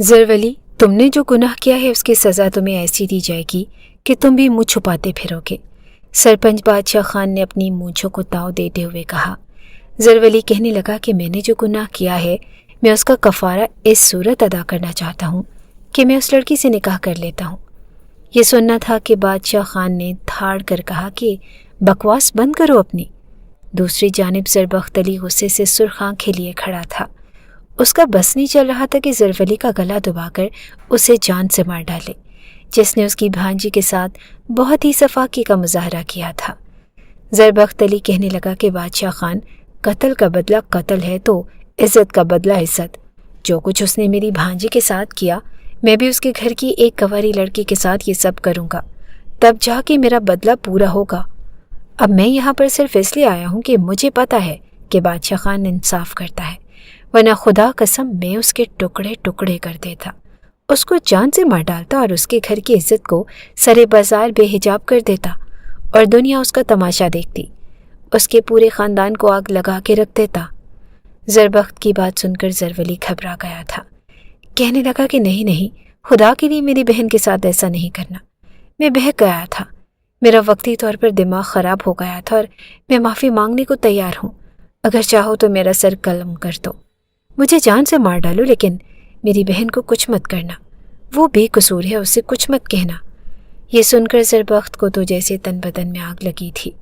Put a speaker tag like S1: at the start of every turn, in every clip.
S1: ज़रवली, तुमने जो गुनाह किया है उसकी सज़ा तुम्हें ऐसी दी जाएगी कि तुम भी मुँह छुपाते फिरोगे। सरपंच बादशाह खान ने अपनी मूंछों को ताव देते हुए कहा। ज़रवली कहने लगा कि मैंने जो गुनाह किया है मैं उसका कफ़ारा इस सूरत अदा करना चाहता हूँ कि मैं उस लड़की से निकाह कर लेता हूँ। ये सुनना था कि बादशाह खान ने धाड़ कर कहा कि बकवास बंद करो अपनी। दूसरी जानिब ज़रबख्त अली गुस्से से सुर्ख आंखें लिए खड़ा था। उसका बस नहीं चल रहा था कि ज़रवली का गला दबाकर उसे जान से मार डाले, जिसने उसकी भांजी के साथ बहुत ही सफाकी का मुजाहरा किया था। ज़रबख्त अली कहने लगा कि बादशाह खान, कत्ल का बदला कत्ल है तो इज़्ज़त का बदला इज़्ज़त। जो कुछ उसने मेरी भांजी के साथ किया मैं भी उसके घर की एक कंवारी लड़की के साथ ये सब करूँगा, तब जाके मेरा बदला पूरा होगा। अब मैं यहाँ पर सिर्फ इसलिए आया हूँ कि मुझे पता है कि बादशाह खान इंसाफ करता है, वरना खुदा कसम मैं उसके टुकड़े टुकड़े कर देता, उसको जान से मार डालता और उसके घर की इज्जत को सरे बाजार बेहिजाब कर देता और दुनिया उसका तमाशा देखती, उसके पूरे ख़ानदान को आग लगा के रख देता। ज़रबख्त की बात सुनकर ज़रवली घबरा गया था। कहने लगा कि नहीं नहीं, खुदा के लिए मेरी बहन के साथ ऐसा नहीं करना। मैं बहक गया था, मेरा वक्ती तौर पर दिमाग ख़राब हो गया था और मैं माफ़ी मांगने को तैयार हूँ। अगर चाहो तो मेरा सर कलम कर दो, मुझे जान से मार डालो, लेकिन मेरी बहन को कुछ मत करना। वो बेकसूर है, उससे कुछ मत कहना। ये सुनकर ज़रबख्त को तो जैसे तन बदन में आग लगी थी।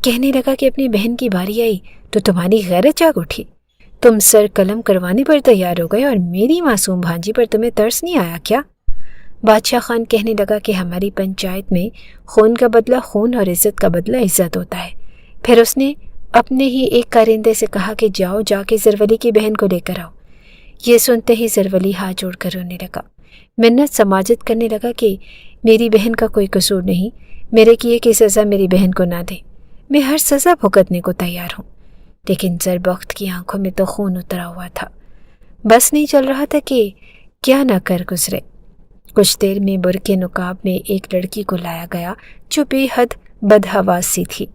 S1: कहने लगा कि अपनी बहन की बारी आई तो तुम्हारी गैरत जाग उठी। तुम सर कलम करवाने पर तैयार हो गए और मेरी मासूम भांजी पर तुम्हें तरस नहीं आया क्या? बादशाह खान कहने लगा कि हमारी पंचायत में खून का बदला खून और इज़्ज़त का बदला इज़्ज़त होता है। फिर उसने अपने ही एक कारिंदे से कहा कि जाओ जाके ज़रवली की बहन को लेकर आओ। ये सुनते ही ज़रवली हाथ जोड़कर रोने लगा, मिन्नत समाजत करने लगा कि मेरी बहन का कोई कसूर नहीं, मेरे किए की सज़ा मेरी बहन को ना दे, मैं हर सज़ा भुगतने को तैयार हूँ। लेकिन ज़रबख्त की आंखों में तो खून उतरा हुआ था। बस नहीं चल रहा था कि क्या न कर गुजरे। कुछ देर में बुरके नकाब में एक लड़की को लाया गया जो बेहद बदहवास सी थी।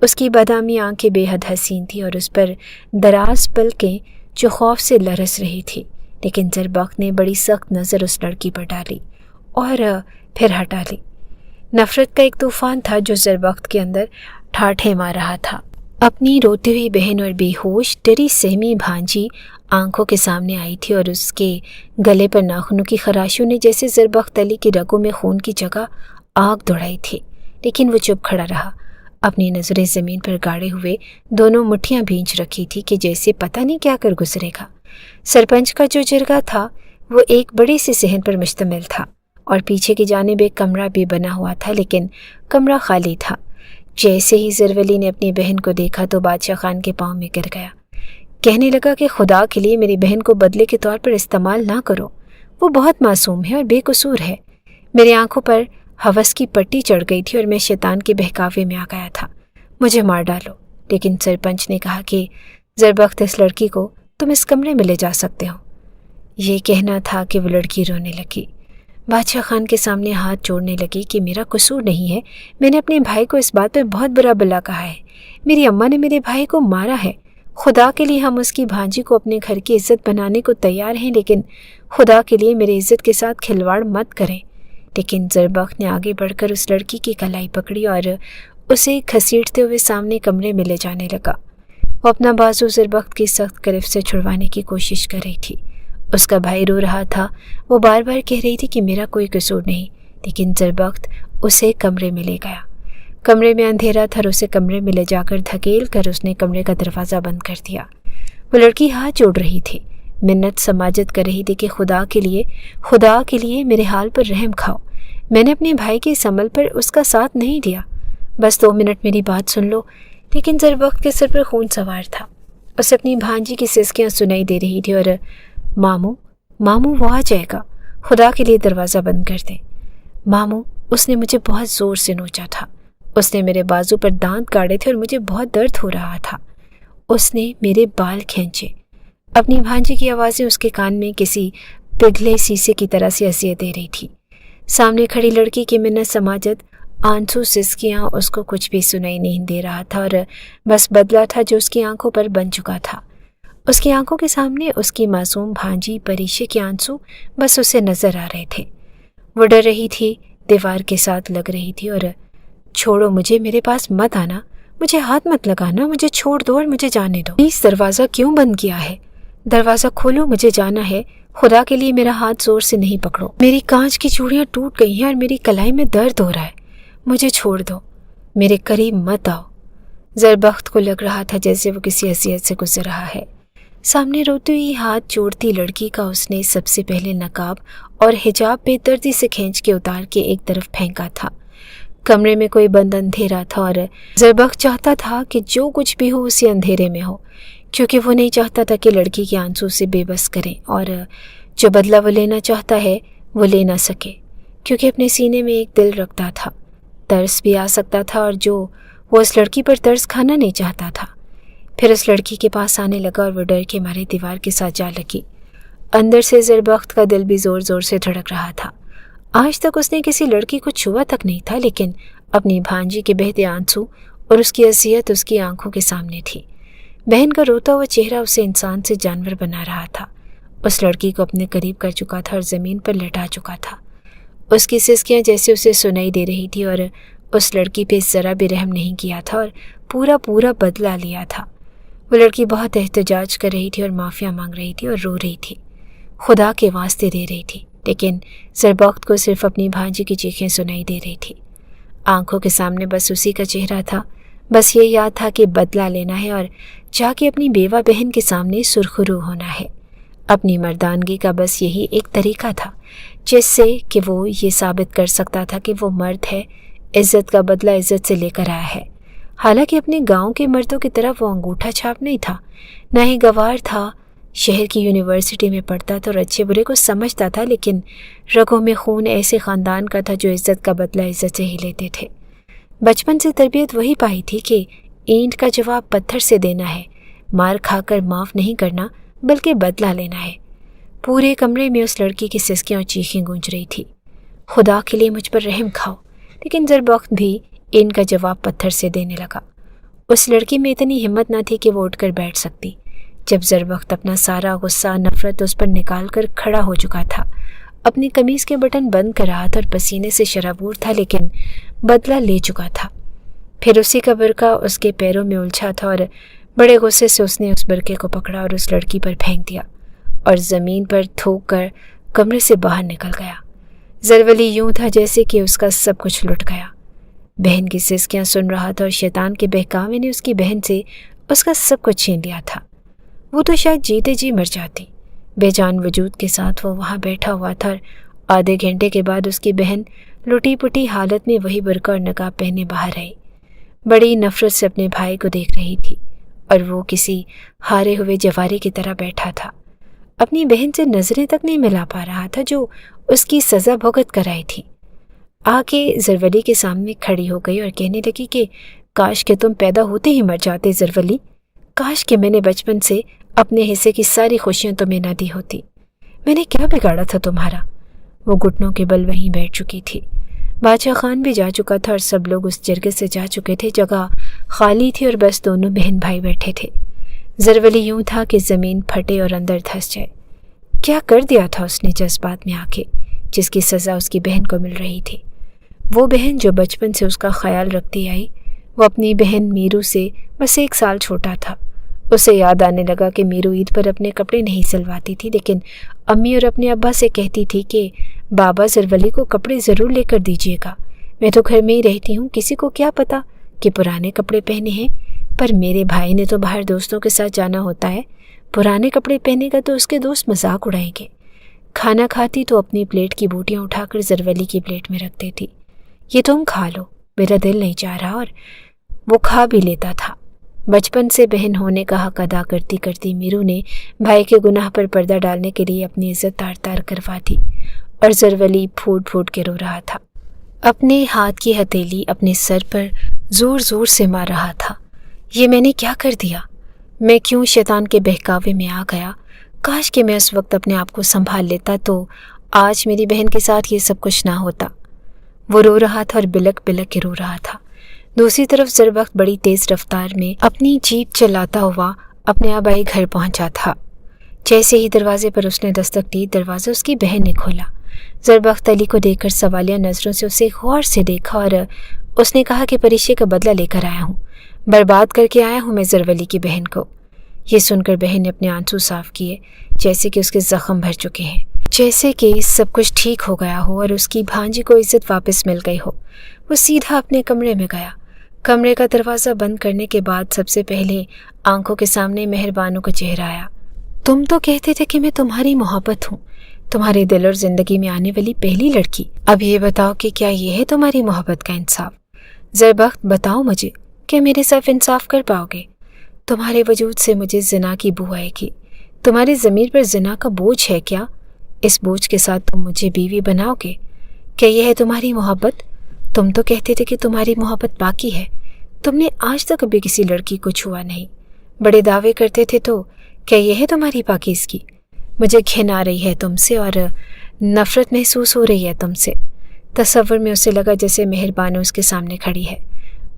S1: उसकी बादामी आंखें बेहद हसीन थी और उस पर दराज पलकें जो खौफ से लरस रही थी। लेकिन ज़रबख्त ने बड़ी सख्त नज़र उस लड़की पर डाली और फिर हटा ली। नफ़रत का एक तूफ़ान था जो ज़रबख्त के अंदर ठाठे मार रहा था। अपनी रोती हुई बहन और बेहोश डरी सहमी भांजी आंखों के सामने आई थी और उसके गले पर नाखूनों की खराशियों ने जैसे ज़रबख्त अली की रगों में खून की जगह आग दौड़ाई थी। लेकिन वो चुप खड़ा रहा, अपनी नज़रें ज़मीन पर गाड़े हुए दोनों मुट्ठियां भींच रखी थी कि जैसे पता नहीं क्या कर गुजरेगा। सरपंच का जो जरगा था वो एक बड़ी सी सहन पर मुश्तमिल था और पीछे की जानिब एक कमरा भी बना हुआ था, लेकिन कमरा खाली था। जैसे ही ज़रवली ने अपनी बहन को देखा तो बादशाह खान के पाँव में गिर गया। कहने लगा कि खुदा के लिए मेरी बहन को बदले के तौर पर इस्तेमाल ना करो, वो बहुत मासूम है और बेकसूर है। मेरी आंखों पर हवस की पट्टी चढ़ गई थी और मैं शैतान के बहकावे में आ गया था, मुझे मार डालो। लेकिन सरपंच ने कहा कि ज़रबख्त, इस लड़की को तुम इस कमरे में ले जा सकते हो। ये कहना था कि वो लड़की रोने लगी। बादशाह खान के सामने हाथ जोड़ने लगी कि मेरा कसूर नहीं है, मैंने अपने भाई को इस बात पर बहुत बुरा भला कहा है, मेरी अम्मा ने मेरे भाई को मारा है। खुदा के लिए हम उसकी भांजी को अपने घर की इज्जत बनाने को तैयार हैं, लेकिन खुदा के लिए मेरी इज्जत के साथ खिलवाड़ मत करें। लेकिन ज़रबख्त ने आगे बढ़कर उस लड़की की कलाई पकड़ी और उसे घसीटते हुए सामने कमरे में ले जाने लगा। वो अपना बाजू ज़रबख्त की सख्त गिरफ्त से छुड़वाने की कोशिश कर रही थी। उसका भाई रो रहा था, वो बार बार कह रही थी कि मेरा कोई कसूर नहीं, लेकिन ज़रबख्त उसे कमरे में ले गया। कमरे में अंधेरा था और उसे कमरे में ले जाकर धकेल कर उसने कमरे का दरवाज़ा बंद कर दिया। वो लड़की हाथ जोड़ रही थी, मिन्नत समाजत कर रही थी कि खुदा के लिए मेरे हाल पर रहम खाओ। मैंने अपने भाई के इस अमल पर उसका साथ नहीं दिया, बस 2 मिनट मेरी बात सुन लो। लेकिन ज़रबख्त के सर पर खून सवार था, उसे अपनी भांजी की सिसकियाँ सुनाई दे रही थी और मामू वो आ जाएगा, खुदा के लिए दरवाज़ा बंद कर दे। मामू, उसने मुझे बहुत ज़ोर से नोचा था, उसने मेरे बाजू पर दांत गाड़े थे और मुझे बहुत दर्द हो रहा था। उसने मेरे बाल खींचे। अपनी भांजी की आवाज़ें उसके कान में किसी पिघले शीशे की तरह से अज़ियत दे रही थी। सामने खड़ी लड़की की मिन्नत समाजत, आंसू, सिसकियाँ, उसको कुछ भी सुनाई नहीं दे रहा था और बस बदला था जो उसकी आंखों पर बन चुका था। اس کی آنکھوں کے سامنے اس کی معصوم بھانجی پریشے کے آنسو بس اسے نظر آ رہے تھے۔ وہ ڈر رہی تھی، دیوار کے ساتھ لگ رہی تھی اور چھوڑو مجھے، میرے پاس مت آنا، مجھے ہاتھ مت لگانا، مجھے چھوڑ دو اور مجھے جانے دو۔ پلیز دروازہ کیوں بند کیا ہے؟ دروازہ کھولو، مجھے جانا ہے، خدا کے لیے میرا ہاتھ زور سے نہیں پکڑو، میری کانچ کی چوڑیاں ٹوٹ گئی ہیں اور میری کلائی میں درد ہو رہا ہے، مجھے چھوڑ دو، میرے قریب مت آؤ۔ زربخت کو لگ رہا تھا جیسے وہ کسی اذیت سے گزر رہا ہے۔ سامنے روتی ہوئی ہاتھ جوڑتی لڑکی کا اس نے سب سے پہلے نقاب اور حجاب بے دردی سے کھینچ کے اتار کے ایک طرف پھینکا تھا۔ کمرے میں کوئی بند اندھیرا تھا اور زربخت چاہتا تھا کہ جو کچھ بھی ہو اسی اندھیرے میں ہو، کیونکہ وہ نہیں چاہتا تھا کہ لڑکی کے آنسو سے بے بس کریں اور جو بدلہ وہ لینا چاہتا ہے وہ لے نہ سکے، کیونکہ اپنے سینے میں ایک دل رکھتا تھا۔ ترس بھی آ سکتا تھا اور جو وہ اس لڑکی پر ترس کھانا نہیں چاہتا تھا۔ پھر اس لڑکی کے پاس آنے لگا اور وہ ڈر کے مارے دیوار کے ساتھ جا لگی۔ اندر سے زربخت کا دل بھی زور زور سے دھڑک رہا تھا۔ آج تک اس نے کسی لڑکی کو چھوا تک نہیں تھا، لیکن اپنی بھانجی کے بہتے آنسو اور اس کی اذیت اس کی آنکھوں کے سامنے تھی۔ بہن کا روتا ہوا چہرہ اسے انسان سے جانور بنا رہا تھا۔ اس لڑکی کو اپنے قریب کر چکا تھا اور زمین پر لٹا چکا تھا۔ اس کی سسکیاں جیسے اسے سنائی دے رہی تھی اور اس لڑکی پہ ذرا بھی رحم نہیں کیا تھا اور پورا بدلہ لیا تھا۔ وہ لڑکی بہت احتجاج کر رہی تھی اور معافیاں مانگ رہی تھی اور رو رہی تھی، خدا کے واسطے دے رہی تھی، لیکن زربخت کو صرف اپنی بھانجی کی چیخیں سنائی دے رہی تھی۔ آنکھوں کے سامنے بس اسی کا چہرہ تھا، بس یہ یاد تھا کہ بدلہ لینا ہے اور جا کے اپنی بیوہ بہن کے سامنے سرخرو ہونا ہے۔ اپنی مردانگی کا بس یہی ایک طریقہ تھا جس سے کہ وہ یہ ثابت کر سکتا تھا کہ وہ مرد ہے، عزت کا بدلہ عزت سے لے کر آیا ہے۔ حالانکہ اپنے گاؤں کے مردوں کی طرح وہ انگوٹھا چھاپ نہیں تھا، نہ ہی گوار تھا، شہر کی یونیورسٹی میں پڑھتا تھا اور اچھے برے کو سمجھتا تھا، لیکن رگوں میں خون ایسے خاندان کا تھا جو عزت کا بدلہ عزت سے ہی لیتے تھے۔ بچپن سے تربیت وہی پائی تھی کہ اینٹ کا جواب پتھر سے دینا ہے، مار کھا کر معاف نہیں کرنا بلکہ بدلہ لینا ہے۔ پورے کمرے میں اس لڑکی کی سسکیاں اور چیخیں گونج رہی تھی، خدا کے لیے مجھ پر رحم کھاؤ، لیکن زربخت بھی ان کا جواب پتھر سے دینے لگا۔ اس لڑکی میں اتنی ہمت نہ تھی کہ وہ اٹھ کر بیٹھ سکتی۔ جب زربخت اپنا سارا غصہ نفرت اس پر نکال کر کھڑا ہو چکا تھا، اپنی قمیض کے بٹن بند کر رہا تھا اور پسینے سے شرابور تھا، لیکن بدلہ لے چکا تھا۔ پھر اسی کا برقع اس کے پیروں میں الجھا تھا اور بڑے غصے سے اس نے اس برقعے کو پکڑا اور اس لڑکی پر پھینک دیا اور زمین پر تھوک کر کمرے سے باہر نکل گیا۔ زرولی یوں تھا جیسے کہ اس کا سب کچھ لٹ گیا۔ بہن کی سسکیاں سن رہا تھا اور شیطان کے بہکاوے نے اس کی بہن سے اس کا سب کچھ چھین لیا تھا۔ وہ تو شاید جیتے جی مر جاتی۔ بے جان وجود کے ساتھ وہ وہاں بیٹھا ہوا تھا اور آدھے گھنٹے کے بعد اس کی بہن لٹی پٹی حالت میں وہی برقع اور نقاب پہنے باہر آئی۔ بڑی نفرت سے اپنے بھائی کو دیکھ رہی تھی اور وہ کسی ہارے ہوئے جواری کی طرح بیٹھا تھا۔ اپنی بہن سے نظریں تک نہیں ملا پا رہا تھا جو اس کی سزا بھگت کر آئی تھی۔ آ کے زرولی کے سامنے کھڑی ہو گئی اور کہنے لگی کہ کاش کہ تم پیدا ہوتے ہی مر جاتے زرولی، کاش کہ میں نے بچپن سے اپنے حصے کی ساری خوشیاں تمہیں نہ دی ہوتی۔ میں نے کیا بگاڑا تھا تمہارا؟ وہ گھٹنوں کے بل وہیں بیٹھ چکی تھی۔ بادشاہ خان بھی جا چکا تھا اور سب لوگ اس جرگے سے جا چکے تھے، جگہ خالی تھی اور بس دونوں بہن بھائی بیٹھے تھے۔ زرولی یوں تھا کہ زمین پھٹے اور اندر دھس جائے۔ کیا کر دیا تھا اس نے جذبات میں آ کے، جس کی سزا اس کی بہن کو مل رہی تھی؟ وہ بہن جو بچپن سے اس کا خیال رکھتی آئی، وہ اپنی بہن میرو سے بس 1 سال چھوٹا تھا۔ اسے یاد آنے لگا کہ میرو عید پر اپنے کپڑے نہیں سلواتی تھی، لیکن امی اور اپنے ابا سے کہتی تھی کہ بابا زرولی کو کپڑے ضرور لے کر دیجیے گا، میں تو گھر میں ہی رہتی ہوں، کسی کو کیا پتا کہ پرانے کپڑے پہنے ہیں، پر میرے بھائی نے تو باہر دوستوں کے ساتھ جانا ہوتا ہے، پرانے کپڑے پہنے گا تو اس کے دوست مذاق اڑائیں گے۔ کھانا کھاتی تو اپنی پلیٹ کی بوٹیاں اٹھا کر زرولی کی پلیٹ میں رکھ دیتی۔ یہ تم کھا لو، میرا دل نہیں چاہ رہا، اور وہ کھا بھی لیتا تھا۔ بچپن سے بہن ہونے کا حق ادا کرتی کرتی میرو نے بھائی کے گناہ پر پردہ ڈالنے کے لیے اپنی عزت تار تار کروا دی، اور زرولی پھوٹ پھوٹ کے رو رہا تھا۔ اپنے ہاتھ کی ہتھیلی اپنے سر پر زور زور سے مار رہا تھا۔ یہ میں نے کیا کر دیا؟ میں کیوں شیطان کے بہکاوے میں آ گیا؟ کاش کہ میں اس وقت اپنے آپ کو سنبھال لیتا تو آج میری بہن کے ساتھ یہ سب کچھ نہ ہوتا۔ وہ رو رہا تھا اور بلک بلک کے رو رہا تھا۔ دوسری طرف زربخت بڑی تیز رفتار میں اپنی جیپ چلاتا ہوا अपने आप आई घर पहुंचा था। जैसे ही दरवाजे पर उसने दस्तक दी, दरवाज़ा उसकी बहन ने खोला। ज़रबख्त अली को देखकर सवालिया नज़रों से उसे गौर से देखा और उसने कहा कि परीक्षे का बदला लेकर आया हूँ, बर्बाद करके आया हूँ मैं ज़रवली की बहन को। ये सुनकर बहन ने अपने आंसू साफ किए, जैसे कि उसके ज़ख्म भर चुके हैं, जैसे कि सब कुछ ठीक हो गया हो और उसकी भांजी को इज्जत वापस मिल गई हो। वो सीधा अपने कमरे में गया। कमरे का दरवाज़ा बंद करने के बाद सबसे पहले आंखों के सामने मेहरबानों का चेहरा आया। तुम तो कहते थे कि मैं तुम्हारी मोहब्बत हूँ, तुम्हारे दिल और ज़िंदगी में आने वाली पहली लड़की। अब ये बताओ कि क्या ये है तुम्हारी मोहब्बत का इंसाफ? ज़रबख्त, बताओ मुझे, क्या मेरे साथ इंसाफ कर पाओगे? तुम्हारे वजूद से मुझे ज़िना की बू आएगी। तुम्हारी ज़मीर पर ज़िना का बोझ है क्या? इस बोझ के साथ तुम मुझे बीवी बनाओगे? क्या यह है तुम्हारी मोहब्बत? तुम तो कहते थे कि तुम्हारी मोहब्बत बाकी है। तुमने आज तक कभी किसी लड़की को छुआ नहीं, बड़े दावे करते थे, तो क्या यह है तुम्हारी पाकीज़गी? मुझे घिन आ रही है तुमसे और नफ़रत महसूस हो रही है तुमसे। तसव्वुर में उसे लगा जैसे मेहरबानो उसके सामने खड़ी है।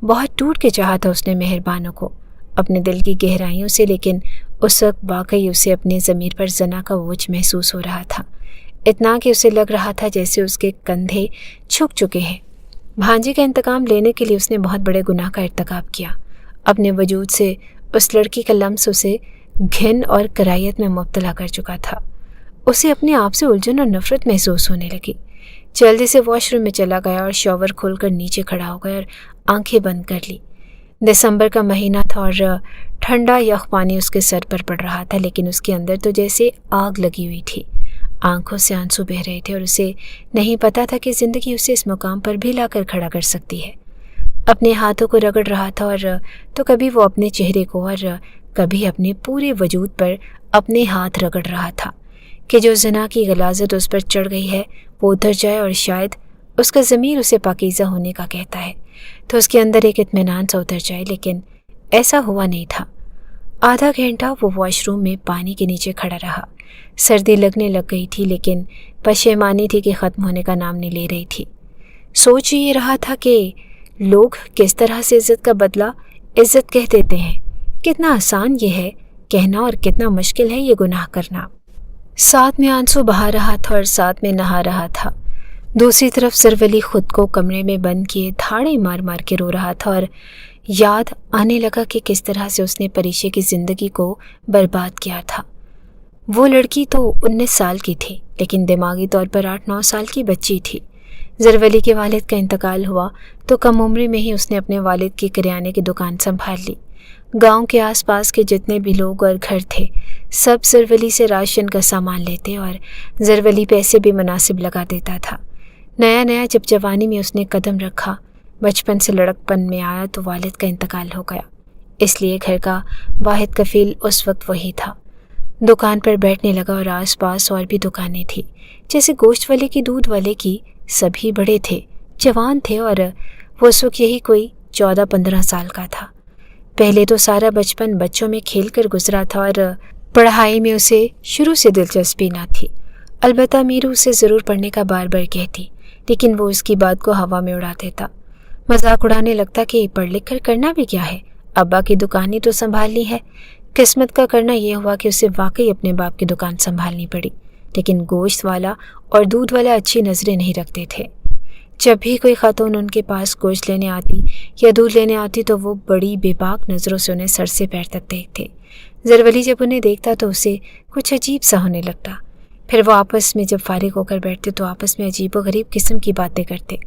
S1: बहुत टूट के चाहा था उसने मेहरबानो को अपने दिल की गहराइयों से, लेकिन उस वक्त वाकई उसे अपने ज़मीर पर ज़ना का बोझ महसूस हो रहा था। इतना कि उसे लग रहा था जैसे उसके कंधे झुक चुके हैं। भांजी का इंतकाम लेने के लिए उसने बहुत बड़े गुनाह का इर्तिकाब किया। अपने वजूद से उस लड़की का लम्स उसे घिन और कराहियत में मुब्तला कर चुका था। उसे अपने आप से उलझन और नफरत महसूस होने लगी। जल्दी से वॉशरूम में चला गया और शॉवर खोलकर नीचे खड़ा हो गया और आंखें बंद कर ली। दिसंबर का महीना था और ठंडा यख पानी उसके सर पर पड़ रहा था, लेकिन उसके अंदर तो जैसे आग लगी हुई थी। आंखों से आंसू बह रहे थे और उसे नहीं पता था कि ज़िंदगी उसे इस मुकाम पर भी लाकर खड़ा कर सकती है। अपने हाथों को रगड़ रहा था और तो कभी वो अपने चेहरे को और कभी अपने पूरे वजूद पर अपने हाथ रगड़ रहा था कि जो ज़िना की गलाजत उस पर चढ़ गई है वो उतर जाए और शायद उसका ज़मीर उसे पाकीज़ा होने का कहता है तो उसके अंदर एक इत्मीनान सा उतर जाए, लेकिन ऐसा हुआ नहीं था। आधा घंटा वो वॉशरूम में पानी के नीचे खड़ा रहा। सर्दी लगने लग गई थी, लेकिन पशेमानी थी कि ख़त्म होने का नाम नहीं ले रही थी। सोच ये रहा था कि लोग किस तरह से इज़्ज़त का बदला इज़्ज़त कह देते हैं। कितना आसान ये है कहना और कितना मुश्किल है ये गुनाह करना। साथ में आंसू बहा रहा था और साथ में नहा रहा था। दूसरी तरफ ज़रवली खुद को कमरे में बंद किए धाड़े मार मार के रो रहा था और याद आने लगा कि किस तरह से उसने परीक्षे की ज़िंदगी को बर्बाद किया था। वो लड़की तो 19 साल की थी, लेकिन दिमागी तौर पर 8-9 साल की बच्ची थी। ज़रवली के वालिद का इंतकाल हुआ तो कम उम्र में ही उसने अपने वालिद की किराने की दुकान संभाल ली। गांव के आसपास के जितने भी लोग और घर थे सब ज़रवली से राशन का सामान लेते और ज़रवली पैसे भी मुनासिब लगा देता था। नया नया जब जवानी में उसने कदम रखा, बचपन से लड़कपन में आया तो वालिद का इंतकाल हो गया, इसलिए घर का वाहिद कफील उस वक्त वही था। दुकान पर बैठने लगा और आसपास और भी दुकानें थी, जैसे गोश्त वाले की, दूध वाले की। सभी बड़े थे, जवान थे और वो उस वक्त यही कोई 14-15 साल का था। पहले तो सारा बचपन बच्चों में खेल कर गुजरा था और पढ़ाई में उसे शुरू से दिलचस्पी ना थी। अलबत्ता मीरू उसे ज़रूर पढ़ने का बार बार कहती, लेकिन वो उसकी बात को हवा में उड़ा देता। मजाक उड़ाने लगता कि पढ़ लिख कर करना भी क्या है, अब्बा की दुकान ही तो संभालनी है। किस्मत का करना यह हुआ कि उसे वाकई अपने बाप की दुकान संभालनी पड़ी, लेकिन गोश्त वाला और दूध वाला अच्छी नज़रें नहीं रखते थे। जब भी कोई खातून उनके पास गोश्त लेने आती या दूध लेने आती तो वो बड़ी बेबाक नज़रों से उन्हें सर से पैर तक देखते। ज़रवली जब उन्हें देखता तो उसे कुछ अजीब सा होने लगता। फिर वो आपस में जब फारिग होकर बैठते तो आपस में अजीब व गरीब किस्म की बातें करते,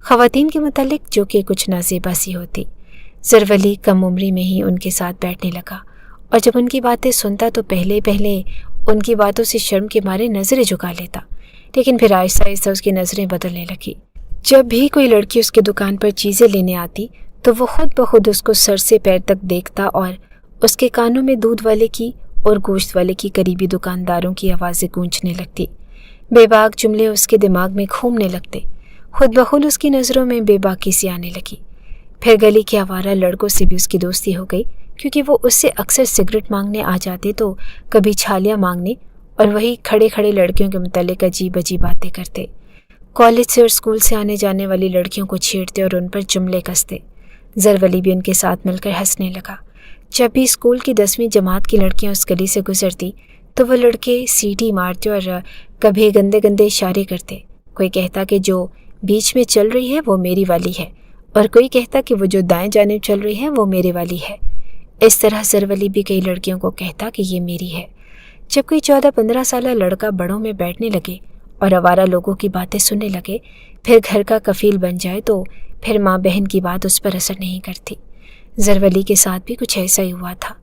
S1: ख़वातीन के मुतालिक, जो कि कुछ नाज़ेबा सी होती। ज़रवली कम उम्री में ही उनके साथ बैठने लगा और जब उनकी बातें सुनता तो पहले पहले उनकी बातों से शर्म के मारे नज़रें झुका लेता, लेकिन फिर आहिस्ता आहिस्ता उसकी नज़रें बदलने लगी। जब भी कोई लड़की उसकी दुकान पर चीज़ें लेने आती तो वो खुद ब खुद उसको सर से पैर तक देखता और उसके कानों में दूध वाले की और गोश्त वाले की करीबी दुकानदारों की आवाज़ें गूंजने लगती। बेबाक जुमले उसके दिमाग में घूमने लगते। खुद ब खुद उसकी नज़रों में बेबाकी सी आने लगी। फिर गली के आवारा लड़कों से भी उसकी दोस्ती हो गई, क्योंकि वो उससे अक्सर सिगरेट मांगने आ जाते तो कभी छालियाँ मांगने, और वही खड़े खड़े लड़कियों के मुतालिक अजीब अजीब बातें करते। कॉलेज से और स्कूल से आने जाने वाली लड़कियों को छेड़ते और उन पर जुमले कसते। ज़रवली भी उनके साथ मिलकर हंसने लगा। जब भी स्कूल की 10वीं जमात की लड़कियां उस गली से गुजरती तो वो लड़के सीटी मारते और कभी गंदे गंदे इशारे करते। कोई कहता कि जो बीच में चल रही है वो मेरी वाली है, और कोई कहता कि वो जो दाएं जानिब चल रही है वो मेरे वाली है। इस तरह ज़रवली भी कई लड़कियों को कहता कि ये मेरी है। जब कोई 14-15 साल लड़का बड़ों में बैठने लगे और आवारा लोगों की बातें सुनने लगे, फिर घर का कफील बन जाए, तो फिर माँ बहन की बात उस पर असर नहीं करती। ज़रवली के साथ भी कुछ ऐसा ही हुआ था।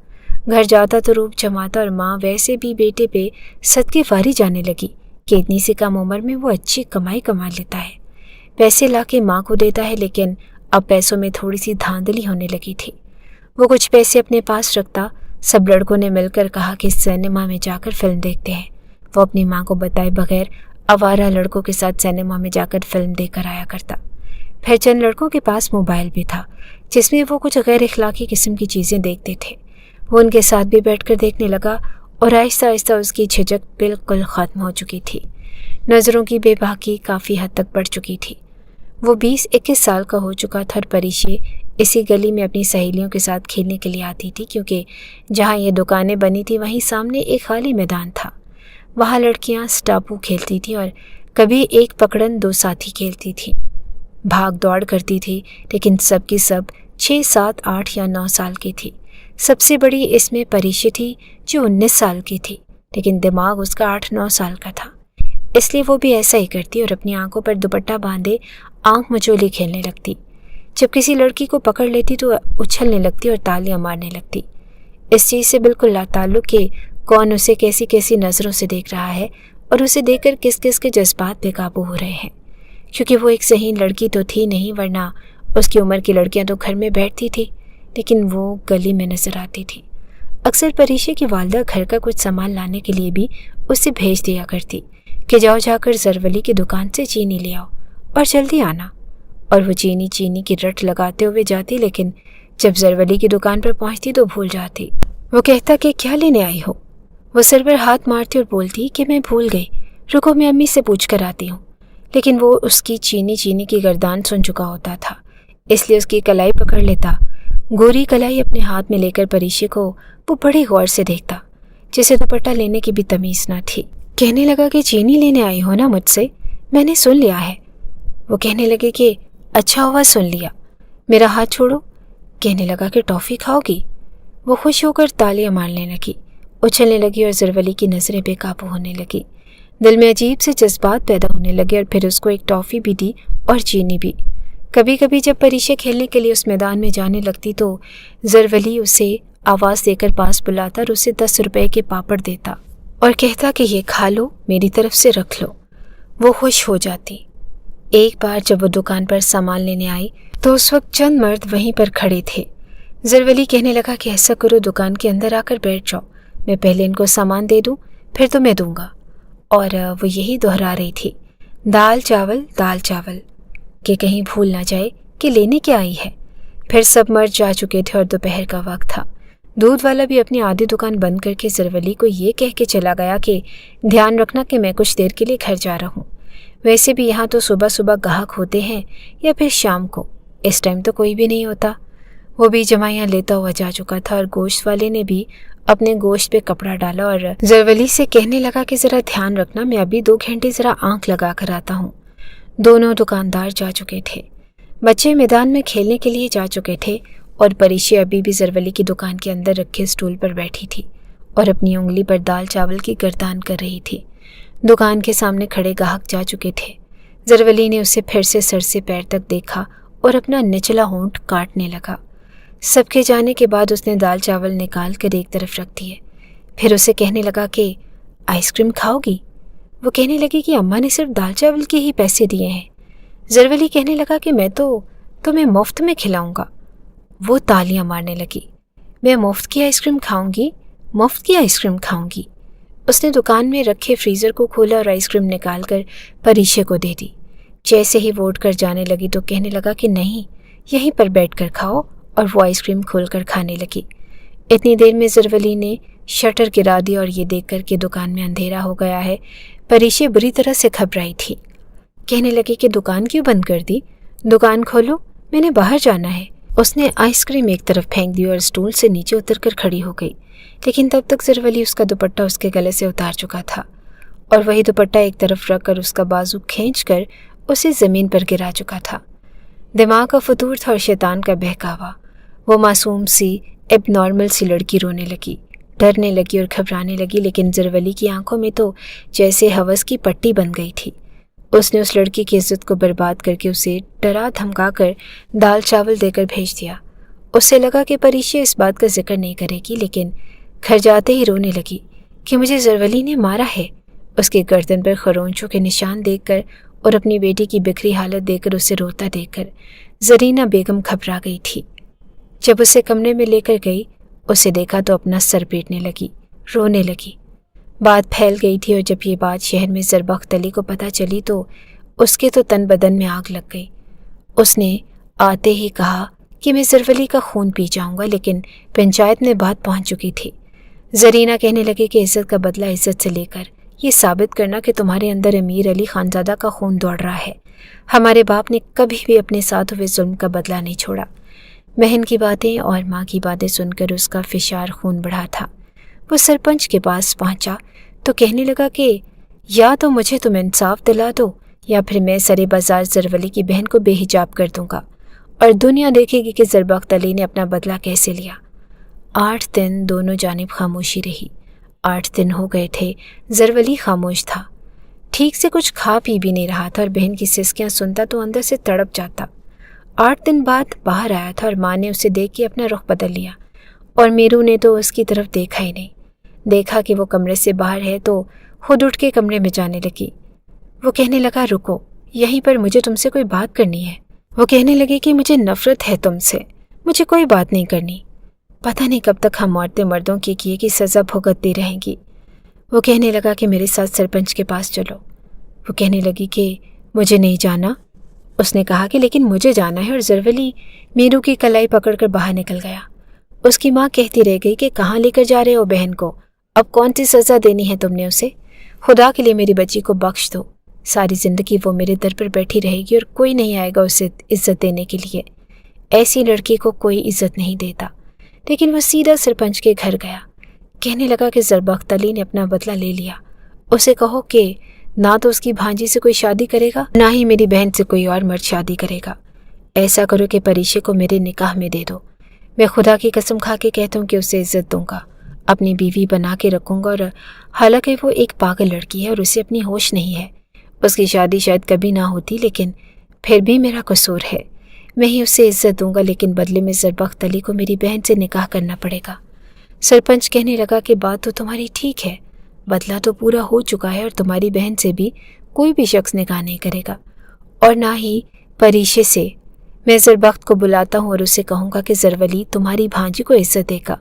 S1: घर जाता तो रूप जमाता और माँ वैसे भी बेटे पे सदके वारी जाने लगी कि इतनी सी कम उम्र में वो अच्छी कमाई कमा लेता है। पैसे ला के माँ को देता है, लेकिन अब पैसों में थोड़ी सी धांधली होने लगी थी। वो कुछ पैसे अपने पास रखता। सब लड़कों ने मिलकर कहा कि सिनेमा में जाकर फिल्म देखते हैं। वो अपनी माँ को बताए बगैर आवारा लड़कों के साथ सिनेमा में जाकर फिल्म देखकर आया करता। फिर चंद लड़कों के पास मोबाइल भी था जिसमें वो कुछ गैर इखलाकी किस्म की चीज़ें देखते थे। वो उनके साथ भी बैठकर देखने लगा और आहिस्ता आहिस्ता उसकी झिझक बिल्कुल ख़त्म हो चुकी थी। नज़रों की बेबाकी काफ़ी हद तक बढ़ चुकी थी। वो 20-21 साल का हो चुका था और परिशे इसी गली में अपनी सहेलियों के साथ खेलने के लिए आती थी, क्योंकि जहाँ ये दुकानें बनी थी वहीं सामने एक खाली मैदान था। वहाँ लड़कियाँ स्टापू खेलती थी और कभी एक पकड़न दो साथी खेलती थी। भाग दौड़ करती थी, लेकिन सबकी सब 6, 7, 8 या 9 साल की थी। सबसे बड़ी इसमें परिशे थी जो 19 साल की थी, लेकिन दिमाग उसका 8-9 साल का था। इसलिए वो भी ऐसा ही करती और अपनी आंखों पर दुपट्टा बांधे आंख मचोली खेलने लगती। जब किसी लड़की को पकड़ लेती तो उछलने लगती और तालियां मारने लगती। इस चीज़ से बिल्कुल लाताल्लुक कि कौन उसे कैसी कैसी नज़रों से देख रहा है और उसे देखकर किस किस के जज्बात बेकाबू हो रहे हैं, क्योंकि वो एक सही लड़की तो थी नहीं, वरना उसकी उम्र की लड़कियां तो घर में बैठती थी, लेकिन वो गली में नजर आती थी। अक्सर परिशे की वालदा घर का कुछ सामान लाने के लिए भी उसे भेज दिया करती कि जाओ जाकर ज़रवली की दुकान से चीनी ले आओ और जल्दी आना। और वो चीनी की रट लगाते हुए जाती, लेकिन जब ज़रवली की दुकान पर पहुंचती तो भूल जाती। वो कहता कि क्या लेने आई हो। वो सर पर हाथ मारती और बोलती कि मैं भूल गई, रुको मैं अम्मी से पूछ कर आती हूँ। लेकिन वो उसकी चीनी की गर्दान सुन चुका होता था, इसलिए उसकी कलाई पकड़ लेता। गोरी कलाई अपने हाथ में लेकर परिशे को वो बड़े गौर से देखता, जिसे दुपट्टा लेने की भी तमीज़ न थी। कहने लगा कि चीनी लेने आई हो ना मुझसे, मैंने सुन लिया है। वो कहने लगे कि अच्छा हुआ सुन लिया, मेरा हाथ छोड़ो। कहने लगा कि टॉफ़ी खाओगी। वो खुश होकर तालियां मारने लगी, उछलने लगी और ज़रवली की नज़रें बेकाबू होने लगी। दिल में अजीब से जज्बात पैदा होने लगे और फिर उसको एक टॉफ़ी भी दी और चीनी भी। कभी कभी जब परिशे खेलने के लिए उस मैदान में जाने लगती तो ज़रवली उसे आवाज़ देकर पास बुलाता और उसे 10 रुपए के पापड़ देता और कहता कि ये खा लो, मेरी तरफ से रख लो। वो खुश हो जाती। एक बार जब वो दुकान पर सामान लेने आई तो उस वक्त चंद मर्द वहीं पर खड़े थे। ज़रवली कहने लगा कि ऐसा करो, दुकान के अंदर आकर बैठ जाओ, मैं पहले इनको सामान दे दूं, फिर तुम्हें दूंगा। और वो यही दोहरा रही थी, दाल चावल कि कहीं भूल ना जाए कि लेने क्या आई है। फिर सब मर्द जा चुके थे और दोपहर का वक्त था। दूध वाला भी अपनी आधी दुकान बंद करके ज़रवली को ये कह के चला गया कि ध्यान रखना कि मैं कुछ देर के लिए घर जा रहा हूँ। वैसे भी यहाँ तो सुबह सुबह ग्राहक होते हैं या फिर शाम को, इस टाइम तो कोई भी नहीं होता। वो भी जमाइयाँ लेता हुआ जा चुका था और गोश्त वाले ने भी अपने गोश्त पे कपड़ा डाला और ज़रवली से कहने लगा कि ज़रा ध्यान रखना, मैं अभी 2 घंटे ज़रा आँख लगा कर आता हूँ। दोनों दुकानदार जा चुके थे। बच्चे मैदान में खेलने के लिए जा चुके थे और परिशे अभी भी ज़रवली की दुकान के अंदर रखे स्टूल पर बैठी थी और अपनी उंगली पर दाल चावल की गर्दान कर रही थी। दुकान के सामने खड़े ग्राहक जा चुके थे। ज़रवली ने उसे फिर से सर से पैर तक देखा और अपना निचला होंठ काटने लगा। सबके जाने के बाद उसने दाल चावल निकाल कर एक तरफ रख दिए। फिर उसे कहने लगा कि आइसक्रीम खाओगी। वो कहने लगी कि अम्मा ने सिर्फ दाल चावल के ही पैसे दिए हैं। ज़रवली कहने लगा कि मैं तो तुम्हें मुफ्त में खिलाऊंगा। वो तालियां मारने लगी, मैं मुफ्त की आइसक्रीम खाऊंगी। उसने दुकान में रखे फ्रीज़र को खोला और आइसक्रीम निकाल कर परिशे को दे दी। जैसे ही वो उठ कर जाने लगी तो कहने लगा कि नहीं, यहीं पर बैठ कर खाओ, और वो आइसक्रीम खोल कर खाने लगी। इतनी देर में ज़रवली ने शटर गिरा दी और ये देखकर कि दुकान में अंधेरा हो गया है, परिशे बुरी तरह से घबराई थी। कहने लगी कि दुकान क्यों बंद कर दी, दुकान खोलो, मैंने बाहर जाना है, उसने आइसक्रीम एक तरफ फेंक दी और स्टूल से नीचे उतरकर खड़ी हो गई, लेकिन तब तक ज़रवली उसका दुपट्टा उसके गले से उतार चुका था और वही दुपट्टा एक तरफ रखकर उसका बाजू खींचकर उसे ज़मीन पर गिरा चुका था। दिमाग का फतूर था और शैतान का बहकावा। वो मासूम सी एबनॉर्मल सी लड़की रोने लगी, डरने लगी और घबराने लगी, लेकिन ज़रवली की आंखों में तो जैसे हवस की पट्टी बन गई थी। उसने उस लड़की की इज्जत को बर्बाद करके उसे डरा धमका कर दाल चावल देकर भेज दिया। उससे लगा कि परीक्षा इस बात का जिक्र नहीं करेगी, लेकिन घर जाते ही रोने लगी कि मुझे ज़रवली ने मारा है। उसके गर्दन पर खरोंचों के निशान देखकर और अपनी बेटी की बिखरी हालत देखकर उसे रोता देखकर ज़रीना बेगम घबरा गई थी। जब उसे कमरे में लेकर गई, उसे देखा तो अपना सर पीटने लगी, रोने लगी। बात फैल गई थी और जब ये बात शहर में ज़रबख्त अली को पता चली तो उसके तो तन बदन में आग लग गई। उसने आते ही कहा कि मैं ज़रवली का खून पी जाऊंगा, लेकिन पंचायत में बात पहुंच चुकी थी। ज़रीना कहने लगी कि इज़्ज़त का बदला इज़्ज़त से लेकर ये साबित करना कि तुम्हारे अंदर अमीर अली खानज़ादा का खून दौड़ रहा है। हमारे बाप ने कभी भी अपने साथ हुए जुल्म का बदला नहीं छोड़ा। बहन की बातें और माँ की बातें सुनकर उसका फिशार खून बढ़ा था। वो सरपंच के पास पहुंचा तो कहने लगा कि या तो मुझे तुम इंसाफ दिला दो या फिर मैं सरे बाजार ज़रवली की बहन को बेहिजाब कर दूंगा और दुनिया देखेगी कि ज़रबख्त अली ने अपना बदला कैसे लिया। 8 दिन दोनों जानिब खामोशी रही। 8 दिन हो गए थे, ज़रवली खामोश था, ठीक से कुछ खा पी भी नहीं रहा था और बहन की सिसकियाँ सुनता तो अंदर से तड़प जाता। 8 दिन बाद बाहर आया था और माँ ने उसे देख के अपना रुख बदल लिया और मीरू ने तो उसकी तरफ देखा ही नहीं। देखा कि वो कमरे से बाहर है तो खुद उठ के कमरे में जाने लगी। वो कहने लगा रुको, यहीं पर मुझे तुमसे कोई बात करनी है। वो कहने लगी कि मुझे नफ़रत है तुमसे, मुझे कोई बात नहीं करनी। पता नहीं कब तक हम औरतें मर्दों के किए की सज़ा भुगतती रहेंगी। वो कहने लगा कि मेरे साथ सरपंच के पास चलो। वो कहने लगी कि मुझे नहीं जाना। उसने कहा कि लेकिन मुझे जाना है और ज़रवली मीरू की कलाई पकड़कर बाहर निकल गया। उसकी माँ कहती रह गई कि कहाँ लेकर जा रहे हो बहन को, अब कौन सी सज़ा देनी है तुमने उसे? खुदा के लिए मेरी बच्ची को बख्श दो। सारी ज़िंदगी वो मेरे दर पर बैठी रहेगी और कोई नहीं आएगा उसे इज़्ज़त देने के लिए। ऐसी लड़की को कोई इज़्ज़त नहीं देता। लेकिन वो सीधा सरपंच के घर गया। कहने लगा कि ज़रबख्त अली ने अपना बदला ले लिया। उसे कहो कि ना तो उसकी भांजी से कोई शादी करेगा, ना ही मेरी बहन से कोई और मर्द शादी करेगा। ऐसा करो कि परीक्षा को मेरे निकाह में दे दो। मैं खुदा की कसम खा के कहता हूँ कि उसे इज़्ज़त दूंगा, अपनी बीवी बना के रखूँगा। और हालांकि वो एक पागल लड़की है और उसे अपनी होश नहीं है, उसकी शादी शायद कभी ना होती, लेकिन फिर भी मेरा कसूर है। मैं ही उसे इज़्ज़त दूंगा, लेकिन बदले में ज़रबख्त अली को मेरी बहन से निकाह करना पड़ेगा। सरपंच कहने लगा कि बात तो तुम्हारी ठीक है, बदला तो पूरा हो चुका है और तुम्हारी बहन से भी कोई भी शख्स निकाह नहीं करेगा और ना ही परीशे से। मैं ज़रबख्त को बुलाता हूँ और उसे कहूँगा कि ज़रवली तुम्हारी भांजी को इज़्ज़त देगा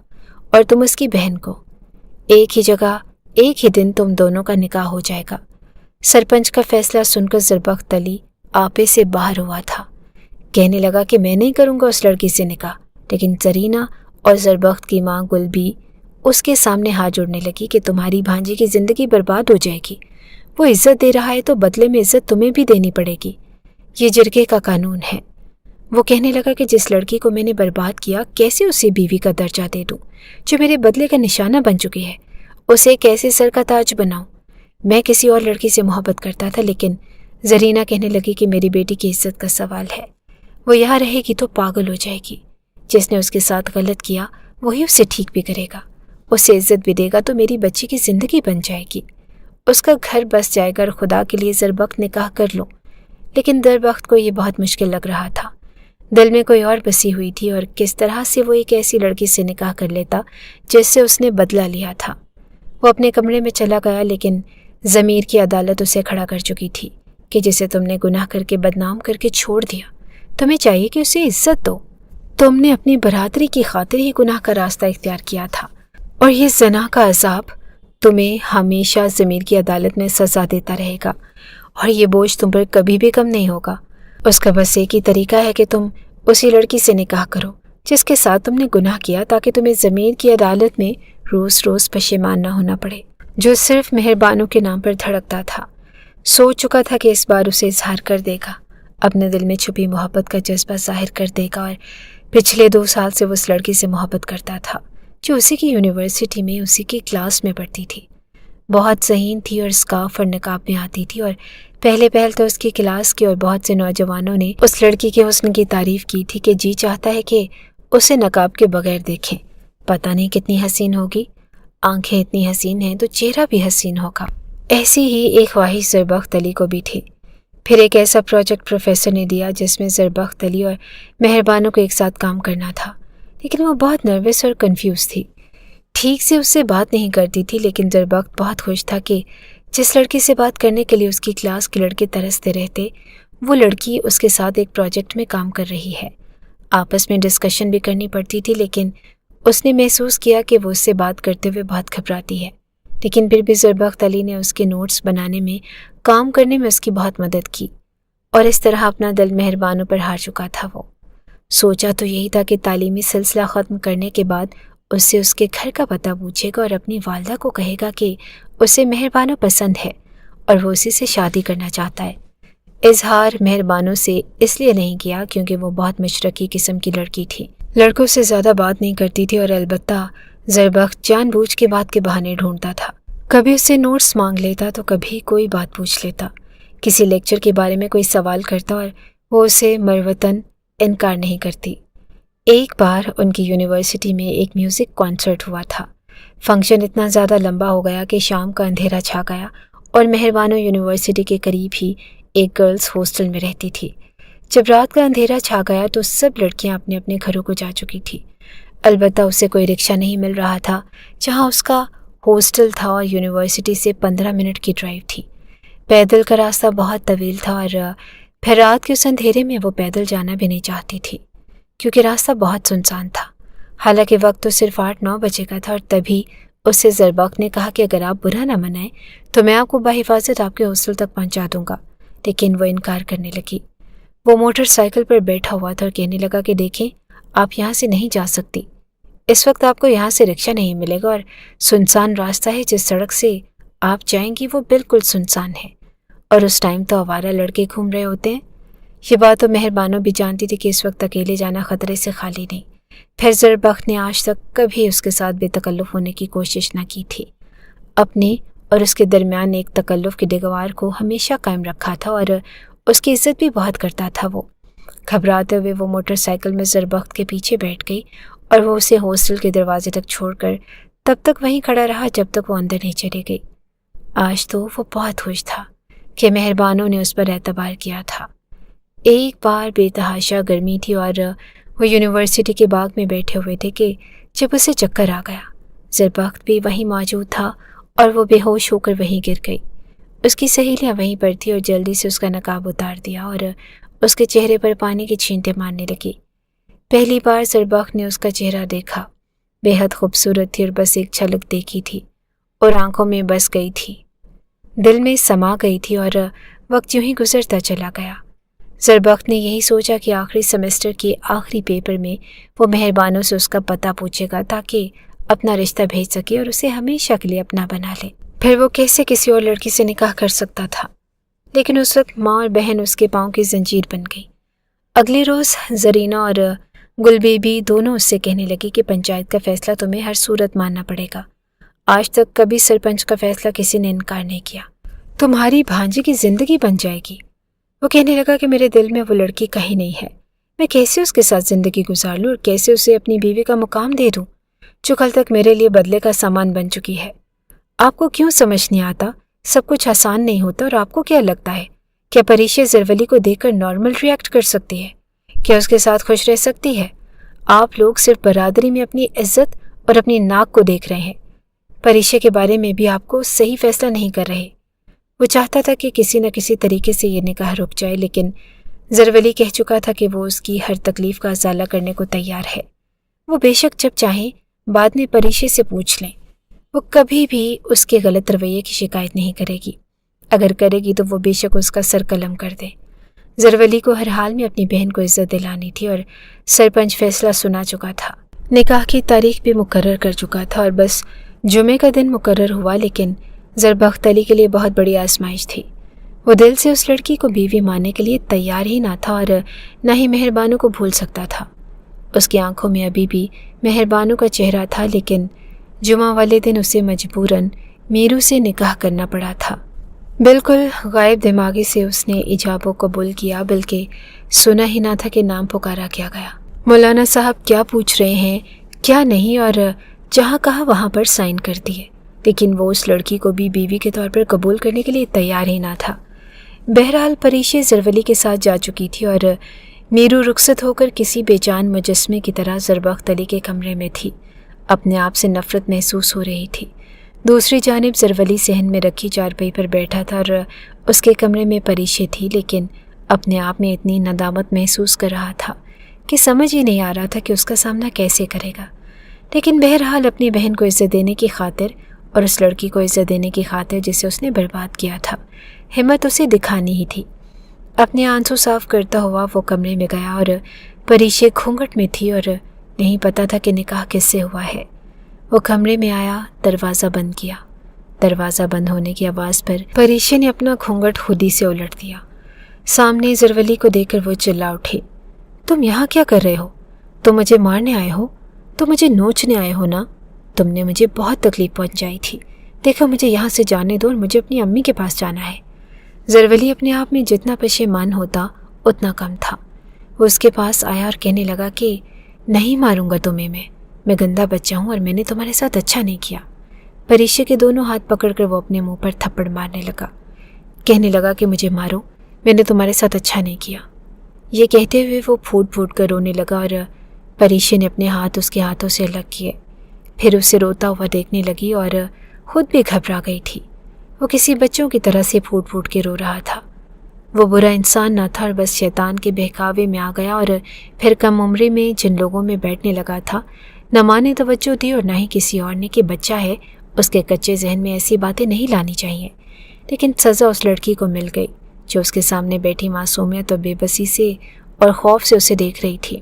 S1: और तुम उसकी बहन को। एक ही जगह एक ही दिन तुम दोनों का निकाह हो जाएगा। सरपंच का फैसला सुनकर ज़रबख्त अली आपे से बाहर हुआ था। कहने लगा कि मैं नहीं करूँगा उस लड़की से निकाह। लेकिन ज़रीना और ज़रबख्त की माँ गुल भी उसके सामने हाथ जोड़ने लगी कि तुम्हारी भांजी की ज़िंदगी बर्बाद हो जाएगी। वो इज़्ज़त दे रहा है तो बदले में इज़्ज़त तुम्हें भी देनी पड़ेगी। ये जिरगे का कानून है। वो कहने लगा कि जिस लड़की को मैंने बर्बाद किया, कैसे उसे बीवी का दर्जा दे दूँ जो मेरे बदले का निशाना बन चुकी है? उसे कैसे सर का ताज बनाऊँ? मैं किसी और लड़की से मोहब्बत करता था, लेकिन ज़रीना कहने लगी कि मेरी बेटी की इज़्ज़त का सवाल है। वो यहाँ रहेगी तो पागल हो जाएगी। जिसने उसके साथ गलत किया वही उसे ठीक भी करेगा, उसे इज़्ज़त भी देगा तो मेरी बच्ची की ज़िंदगी बन जाएगी, उसका घर बस जाएगा। और खुदा के लिए ज़रबख्त निकाह कर लो। लेकिन ज़रबख्त को ये बहुत मुश्किल लग रहा था। दिल में कोई और बसी हुई थी और किस तरह से वो एक ऐसी लड़की से निकाह कर लेता जिससे उसने बदला लिया था। वो अपने कमरे में चला गया, लेकिन ज़मीर की अदालत उसे खड़ा कर चुकी थी कि जिसे तुमने गुनाह करके बदनाम करके छोड़ दिया, तुम्हें चाहिए कि उसे इज़्ज़त दो। तुमने अपनी बरादरी की खातिर ही गुनाह का रास्ता इख्तियार किया था और ये ज़ना का अजाब तुम्हें हमेशा ज़मीर की अदालत में सज़ा देता रहेगा और ये बोझ तुम पर कभी भी कम नहीं होगा। उसका बस एक ही तरीका है कि तुम उसी लड़की से निकाह करो जिसके साथ तुमने गुनाह किया, ताकि तुम्हें ज़मीर की अदालत में रोज़ रोज़ पशेमान ना होना पड़े। जो सिर्फ मेहरबानों के नाम पर धड़कता था, सोच चुका था कि इस बार उसे इजहार कर देगा। अपने दिल में छुपी मोहब्बत का जज्बा जाहिर कर देगा और पिछले 2 साल से वो उस लड़की से मोहब्बत करता था जो उसी की यूनिवर्सिटी में उसी की क्लास में पढ़ती थी। बहुत ज़हीन थी और स्कार्फ और निकाब में आती थी और पहले तो उसकी क्लास की और बहुत से नौजवानों ने उस लड़की के हुस्न की तारीफ़ की थी कि जी चाहता है कि उसे नकाब के बगैर देखें। पता नहीं कितनी हसीन होगी, आंखें इतनी हसीन हैं तो चेहरा भी हसीन होगा। ऐसी ही एक ख्वाहिश ज़रबख्त अली को भी थी। फिर एक ऐसा प्रोजेक्ट प्रोफेसर ने दिया जिसमें ज़रबख्त अली और मेहरबानों को एक साथ काम करना था, लेकिन वो बहुत नर्वस और कंफ्यूज थी। ठीक से उससे बात नहीं करती थी, लेकिन ज़रबख्त बहुत खुश था कि जिस लड़की से बात करने के लिए उसकी क्लास के लड़के तरसते रहते, वो लड़की उसके साथ एक प्रोजेक्ट में काम कर रही है। आपस में डिस्कशन भी करनी पड़ती थी, लेकिन उसने महसूस किया कि वो उससे बात करते हुए बहुत घबराती है। लेकिन फिर भी ज़रबख्त अली ने उसके नोट्स बनाने में, काम करने में उसकी बहुत मदद की और इस तरह अपना दिल मेहरबानों पर हार चुका था। वो सोचा तो यही था कि तालीमी सिलसिला ख़त्म करने के बाद उससे उसके घर का पता पूछेगा और अपनी वालदा को कहेगा कि उसे मेहरबानों पसंद है और वो उसी से शादी करना चाहता है। इजहार मेहरबानों से इसलिए नहीं किया क्योंकि वो बहुत मशरकी किस्म की लड़की थी, लड़कों से ज़्यादा बात नहीं करती थी और अलबत्ता ज़रबख्त जानबूझ के बात के बहाने ढूंढता था। कभी उससे नोट्स मांग लेता तो कभी कोई बात पूछ लेता, किसी लेक्चर के बारे में कोई सवाल करता और वो उसे मरवतन इनकार नहीं करती। एक बार उनकी यूनिवर्सिटी में एक म्यूज़िक कॉन्सर्ट हुआ था। फंक्शन इतना ज़्यादा लंबा हो गया कि शाम का अंधेरा छा गया और मेहरबानों यूनिवर्सिटी के करीब ही एक गर्ल्स हॉस्टल में रहती थी। जब रात का अंधेरा छा गया तो सब लड़कियां अपने अपने घरों को जा चुकी थी। अलबत्ता उसे कोई रिक्शा नहीं मिल रहा था जहां उसका हॉस्टल था और यूनिवर्सिटी से 15 मिनट की ड्राइव थी। पैदल का रास्ता बहुत तवील था और फिर रात के उस अंधेरे में वो पैदल जाना भी नहीं चाहती थी क्योंकि रास्ता बहुत सुनसान था। हालांकि वक्त तो सिर्फ 8-9 बजे का था और तभी उससे ज़रबख्त ने कहा कि अगर आप बुरा ना मनाएं तो मैं आपको बाहिफाजत आपके हॉस्टल तक पहुंचा दूंगा, लेकिन वो इनकार करने लगी। वो मोटरसाइकिल पर बैठा हुआ था और कहने लगा कि देखें, आप यहाँ से नहीं जा सकती, इस वक्त आपको यहाँ से रिक्शा नहीं मिलेगा और सुनसान रास्ता है, जिस सड़क से आप जाएंगी वो बिल्कुल सुनसान है और उस टाइम तो आवारा लड़के घूम रहे होते हैं। ये बात तो मेहरबानों भी जानती थी कि इस वक्त अकेले जाना खतरे से खाली नहीं। फिर ज़रबख्त ने आज तक कभी उसके साथ बेतकल्लुफ़ होने की कोशिश न की थी। अपने और उसके दरमियान एक तकल्लुफ़ की दीवार को हमेशा कायम रखा था और उसकी इज्जत भी बहुत करता था। वो घबराते हुए वो मोटरसाइकिल में ज़रबख्त के पीछे बैठ गई और वो उसे हॉस्टल के दरवाजे तक छोड़कर तब तक वहीं खड़ा रहा जब तक वो अंदर नहीं चली गई। आज तो वो बहुत खुश था कि मेहरबानों ने उस पर एतबार किया था। एक बार बेतहाशा गर्मी थी और वो यूनिवर्सिटी के बाग में बैठे हुए थे कि जब उसे चक्कर आ गया। ज़रबख्त भी वहीं मौजूद था और वो बेहोश होकर वहीं गिर गई। उसकी सहेलियां वहीं पर थी और जल्दी से उसका नकाब उतार दिया और उसके चेहरे पर पानी की छींटे मारने लगी। पहली बार ज़रबख्त ने उसका चेहरा देखा। बेहद खूबसूरत थी और बस एक झलक देखी थी और आंखों में बस गई थी, दिल में समा गई थी और वक्त यूं ही गुजरता चला गया। ज़रबख्त ने यही सोचा कि आखिरी सेमेस्टर के आखिरी पेपर में वो मेहरबानों से उसका पता पूछेगा ताकि अपना रिश्ता भेज सके और उसे हमेशा के लिए अपना बना ले। फिर वो कैसे किसी और लड़की से निकाह कर सकता था। लेकिन उस वक्त माँ और बहन उसके पाँव की जंजीर बन गई। अगले रोज़ ज़रीना और गुलबेबी दोनों उससे कहने लगी कि पंचायत का फ़ैसला तुम्हें हर सूरत मानना पड़ेगा। आज तक कभी सरपंच का फ़ैसला किसी ने इनकार नहीं किया। तुम्हारी भांजी की ज़िंदगी बन जाएगी। वो कहने लगा कि मेरे दिल में वो लड़की कहीं नहीं है। मैं कैसे उसके साथ ज़िंदगी गुजार लूँ और कैसे उसे अपनी बीवी का मुकाम दे दूँ जो कल तक मेरे लिए बदले का सामान बन चुकी है। आपको क्यों समझ नहीं आता? सब कुछ आसान नहीं होता। और आपको क्या लगता है, क्या परीशा ज़रवली को देखकर नॉर्मल रिएक्ट कर सकती है? क्या उसके साथ खुश रह सकती है? आप लोग सिर्फ बरादरी में अपनी इज्जत और अपनी नाक को देख रहे हैं। परीशा के बारे में भी आपको सही फैसला नहीं कर रहे। वो चाहता था कि किसी न किसी तरीके से ये निकाह रुक जाए, लेकिन ज़रवली कह चुका था कि वो उसकी हर तकलीफ़ का अज़ाला करने को तैयार है। वो बेशक जब चाहें बाद में परीशा से पूछ लें। वो कभी भी उसके गलत रवैये की शिकायत नहीं करेगी। अगर करेगी तो वो बेशक उसका सर कलम कर दे। ज़रवली को हर हाल में अपनी बहन को इज्जत दिलानी थी और सरपंच फैसला सुना चुका था। निकाह की तारीख भी मुकर्रर कर चुका था और बस जुमे का दिन मुकर्रर हुआ। लेकिन ज़रबख्त अली के लिए बहुत बड़ी आजमाइश थी। وہ دل سے اس لڑکی کو بیوی ماننے کے لیے تیار ہی نہ تھا اور نہ ہی مہربانو کو بھول سکتا تھا۔ اس کی آنکھوں میں ابھی بھی مہربانو کا چہرہ تھا، لیکن جمعہ والے دن اسے مجبوراً میرو سے نکاح کرنا پڑا تھا۔ بالکل غائب دماغی سے اس نے ایجاب و قبول کیا، بلکہ سنا ہی نہ تھا کہ نام پکارا کیا گیا۔ مولانا صاحب کیا پوچھ رہے ہیں کیا نہیں، اور جہاں کہا وہاں پر سائن کر دیے، لیکن وہ اس لڑکی کو بھی بیوی کے طور پر قبول کرنے کے لیے تیار ہی نہ تھا۔ بہرحال پریشے زرولی کے ساتھ جا چکی تھی اور میرو رخصت ہو کر کسی بے جان مجسمے کی طرح زربخت علی کے کمرے میں تھی۔ اپنے آپ سے نفرت محسوس ہو رہی تھی۔ دوسری جانب زرولی صحن میں رکھی چارپائی پر بیٹھا تھا اور اس کے کمرے میں پریشے تھی، لیکن اپنے آپ میں اتنی ندامت محسوس کر رہا تھا کہ سمجھ ہی نہیں آ رہا تھا کہ اس کا سامنا کیسے کرے گا۔ لیکن بہرحال اپنی بہن کو عزت دینے کی خاطر اور اس لڑکی کو عزت دینے کی خاطر جسے اس نے برباد کیا تھا، ہمت اسے دکھانی ہی تھی۔ اپنے آنسو صاف کرتا ہوا وہ کمرے میں گیا اور پریشے گھونگھٹ میں تھی اور نہیں پتا تھا کہ نکاح کس سے ہوا ہے۔ وہ کمرے میں آیا، دروازہ بند کیا۔ دروازہ بند ہونے کی آواز پر پریشے نے اپنا گھونگھٹ خود ہی سے الٹ دیا۔ سامنے زرولی کو دیکھ کر وہ چلا اٹھی، تم یہاں کیا کر رہے ہو؟ تم مجھے مارنے آئے ہو؟ تم مجھے نوچنے آئے ہو نا؟ تم نے مجھے بہت تکلیف پہنچائی تھی، دیکھو مجھے یہاں سے جانے دو اور مجھے اپنی امی کے پاس جانا ہے۔ زرولی اپنے آپ میں جتنا پشیمان ہوتا اتنا کم تھا۔ وہ اس کے پاس آیا اور کہنے لگا کہ نہیں ماروں گا تمہیں، میں گندا بچہ ہوں اور میں نے تمہارے ساتھ اچھا نہیں کیا۔ پریشے کے دونوں ہاتھ پکڑ کر وہ اپنے منہ پر تھپڑ مارنے لگا، کہنے لگا کہ مجھے مارو، میں نے تمہارے ساتھ اچھا نہیں کیا۔ یہ کہتے ہوئے وہ پھوٹ پھوٹ کر رونے لگا اور پریشے نے اپنے ہاتھ اس کے ہاتھوں سے الگ کیے، پھر اسے روتا ہوا دیکھنے لگی اور خود بھی گھبرا گئی تھی۔ وہ کسی بچوں کی طرح سے پھوٹ پھوٹ کے رو رہا تھا۔ وہ برا انسان نہ تھا اور بس شیطان کے بہکاوے میں آ گیا، اور پھر کم عمری میں جن لوگوں میں بیٹھنے لگا تھا نہ ماں نے توجہ دی اور نہ ہی کسی اور نے کہ بچہ ہے، اس کے کچے ذہن میں ایسی باتیں نہیں لانی چاہیے۔ لیکن سزا اس لڑکی کو مل گئی جو اس کے سامنے بیٹھی معصومیت اور بے بسی سے اور خوف سے اسے دیکھ رہی تھی۔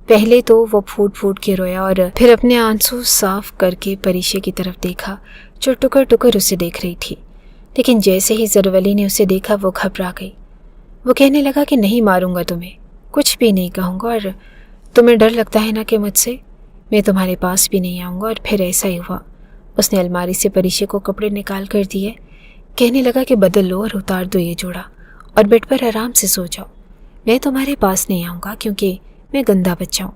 S1: پہلے تو وہ پھوٹ پھوٹ کے رویا اور پھر اپنے آنسو صاف کر کے پریشے کی طرف دیکھا جو ٹکر ٹکر اسے دیکھ رہی تھی۔ لیکن جیسے ہی زرولی نے اسے دیکھا وہ گھبرا گئی۔ وہ کہنے لگا کہ نہیں ماروں گا تمہیں، کچھ بھی نہیں کہوں گا، اور تمہیں ڈر لگتا ہے نا کہ مجھ سے، میں تمہارے پاس بھی نہیں آؤں گا۔ اور پھر ایسا ہی ہوا۔ اس نے الماری سے پریشے کو کپڑے نکال کر دیے، کہنے لگا کہ بدل لو اور اتار دو یہ جوڑا اور بیڈ پر آرام سے سو جاؤ، میں تمہارے پاس نہیں آؤں گا کیونکہ میں گندا بچہ ہوں۔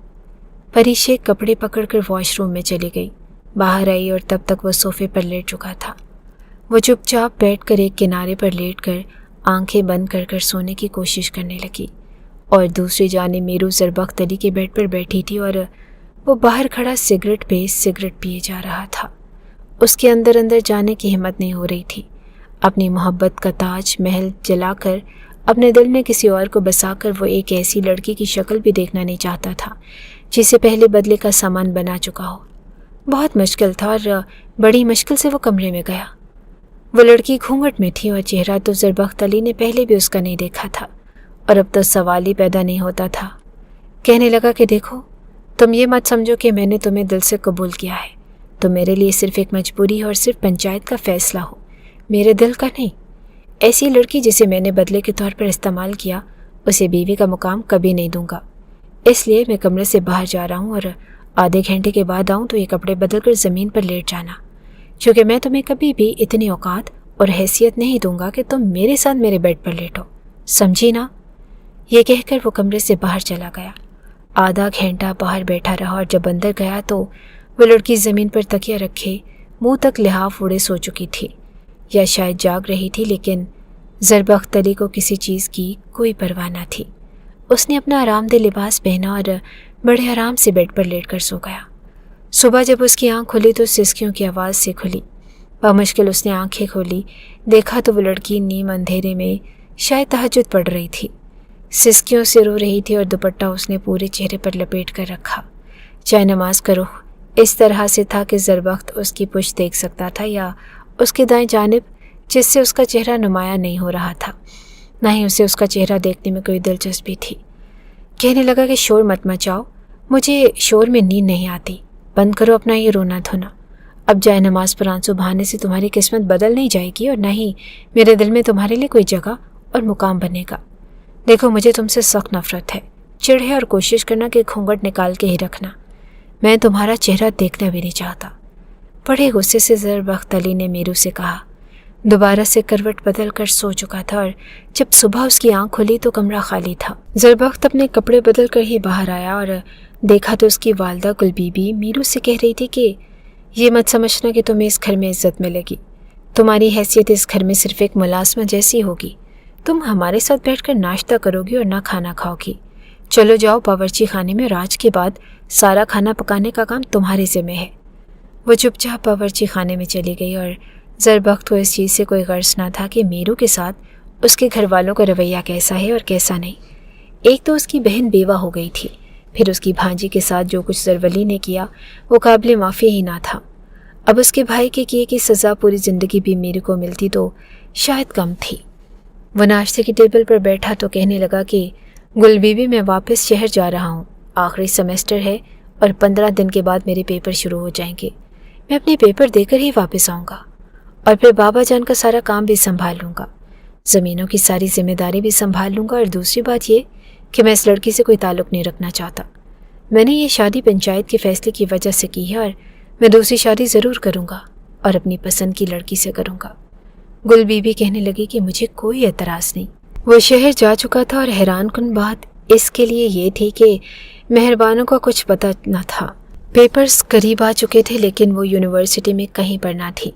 S1: پریشے کپڑے پکڑ کر واش روم میں چلی گئی۔ باہر آئی اور تب تک وہ صوفے پر لیٹ چکا تھا۔ وہ چپ چاپ بیٹھ کر ایک کنارے پر لیٹ کر آنکھیں بند کر کر سونے کی کوشش کرنے لگی، اور دوسری جانب میرو زربخت علی کے بیڈ پر بیٹھی تھی اور وہ باہر کھڑا سگریٹ پہ سگریٹ پیے جا رہا تھا۔ اس کے اندر اندر جانے کی ہمت نہیں ہو رہی تھی۔ اپنی محبت کا تاج محل جلا کر اپنے دل میں کسی اور کو بسا کر وہ ایک ایسی لڑکی کی شکل بھی دیکھنا نہیں چاہتا تھا جسے پہلے بدلے کا سامان بنا چکا ہو۔ بہت مشکل تھا اور بڑی مشکل سے وہ کمرے میں گیا۔ وہ لڑکی گھونگھٹ میں تھی اور چہرہ تو زربخت علی نے پہلے بھی اس کا نہیں دیکھا تھا، اور اب تو سوال ہی پیدا نہیں ہوتا تھا۔ کہنے لگا کہ دیکھو، تم یہ مت سمجھو کہ میں نے تمہیں دل سے قبول کیا ہے، تم میرے لیے صرف ایک مجبوری ہے اور صرف پنچایت کا فیصلہ ہو، میرے دل کا نہیں۔ ایسی لڑکی جسے میں نے بدلے کے طور پر استعمال کیا، اسے بیوی کا مقام کبھی نہیں دوں گا۔ اس لیے میں کمرے سے باہر جا رہا ہوں اور آدھے گھنٹے کے بعد آؤں تو یہ کپڑے بدل کر زمین پر لیٹ جانا، کیونکہ میں تمہیں کبھی بھی اتنی اوقات اور حیثیت نہیں دوں گا کہ تم میرے ساتھ میرے بیڈ پر لیٹو، سمجھی نا؟ یہ کہہ کر وہ کمرے سے باہر چلا گیا۔ آدھا گھنٹہ باہر بیٹھا رہا اور جب اندر گیا تو وہ لڑکی زمین پر تکیہ رکھے منہ تک لحاف اڑے سو چکی تھی، یا شاید جاگ رہی تھی، لیکن زربخت علی کو کسی چیز کی کوئی پرواہ نہ تھی۔ اس نے اپنا آرام دہ لباس پہنا اور بڑے آرام سے بیڈ پر لیٹ کر سو گیا۔ صبح جب اس کی آنکھ کھلی تو سسکیوں کی آواز سے کھلی۔ بمشکل اس نے آنکھیں کھولی، دیکھا تو وہ لڑکی نیم اندھیرے میں شاید تہجد پڑھ رہی تھی، سسکیوں سے رو رہی تھی اور دوپٹہ اس نے پورے چہرے پر لپیٹ کر رکھا۔ چاہے نماز کا رخ اس طرح سے تھا کہ زربخت اس کی پشت دیکھ سکتا تھا، یا اس کی دائیں جانب جس سے اس کا چہرہ نمایاں نہیں ہو رہا تھا، نہ ہی اسے اس کا چہرہ دیکھنے میں کوئی دلچسپی تھی۔ کہنے لگا کہ شور مت مچاؤ، مجھے شور میں نیند نہیں آتی، بند کرو اپنا یہ رونا دھونا، अब जाए नमाज पर आंसू बहाने से तुम्हारी किस्मत बदल नहीं जाएगी और न ही मेरे दिल में तुम्हारे लिए कोई जगह और मुकाम बनेगा। देखो, मुझे तुमसे सख्त नफरत है, चिढ़ है और कोशिश करना कि घूंघट निकाल के ही रखना। मैं तुम्हारा चेहरा देखना भी नहीं चाहता। बड़े गुस्से से ज़रबख्त अली ने मीरू से कहा। दोबारा से करवट बदल कर सो चुका था और जब सुबह उसकी आंख खुली तो कमरा खाली था। ज़रबख्त अपने कपड़े बदल कर ही बाहर आया और देखा तो उसकी वालदा गुल बीबी मीरू से कह रही थी कि ये मत समझना कि तुम्हें इस घर में इज्जत मिलेगी। तुम्हारी हैसियत इस घर में सिर्फ एक मुलाजमा जैसी होगी। तुम हमारे साथ बैठकर नाश्ता करोगी और ना खाना खाओगी। चलो जाओ बावर्ची खाने में, और आज के बाद सारा खाना पकाने का काम तुम्हारे ज़िम्मे है। वो चुपचाप बावर्ची खाने में चली गई और ज़रबख्त को इस चीज़ से कोई गर्ज ना था कि मीरू के साथ उसके घर वालों का रवैया कैसा है और कैसा नहीं। एक तो उसकी बहन बेवा हो गई थी, फिर उसकी भांजी के साथ जो कुछ ज़रवली ने किया वो काबिल माफ़ी ही ना था। अब उसके भाई के किए की सज़ा पूरी ज़िंदगी भी मीरू को मिलती तो शायद कम थी। वो नाश्ते की टेबल पर बैठा तो कहने लगा कि गुल बीबी, मैं वापस शहर जा रहा हूँ। आखिरी सेमेस्टर है और 15 दिन के बाद मेरे पेपर शुरू हो जाएंगे। मैं अपने पेपर देकर ही वापस आऊँगा और फिर बाबा जान का सारा काम भी संभाल लूँगा, ज़मीनों की सारी जिम्मेदारी भी संभाल लूँगा। और दूसरी बात ये कि मैं इस लड़की से कोई ताल्लुक़ नहीं रखना चाहता। मैंने ये शादी पंचायत के फैसले की वजह से की है और मैं दूसरी शादी ज़रूर करूँगा और अपनी पसंद की लड़की से करूँगा। गुल बीबी कहने लगी कि मुझे कोई एतराज़ नहीं। वो शहर जा चुका था और हैरान कुन बात इसके लिए ये थी कि मेहरबानों का कुछ पता न था। पेपर्स करीब आ चुके थे लेकिन वो यूनिवर्सिटी में कहीं पर ना थी।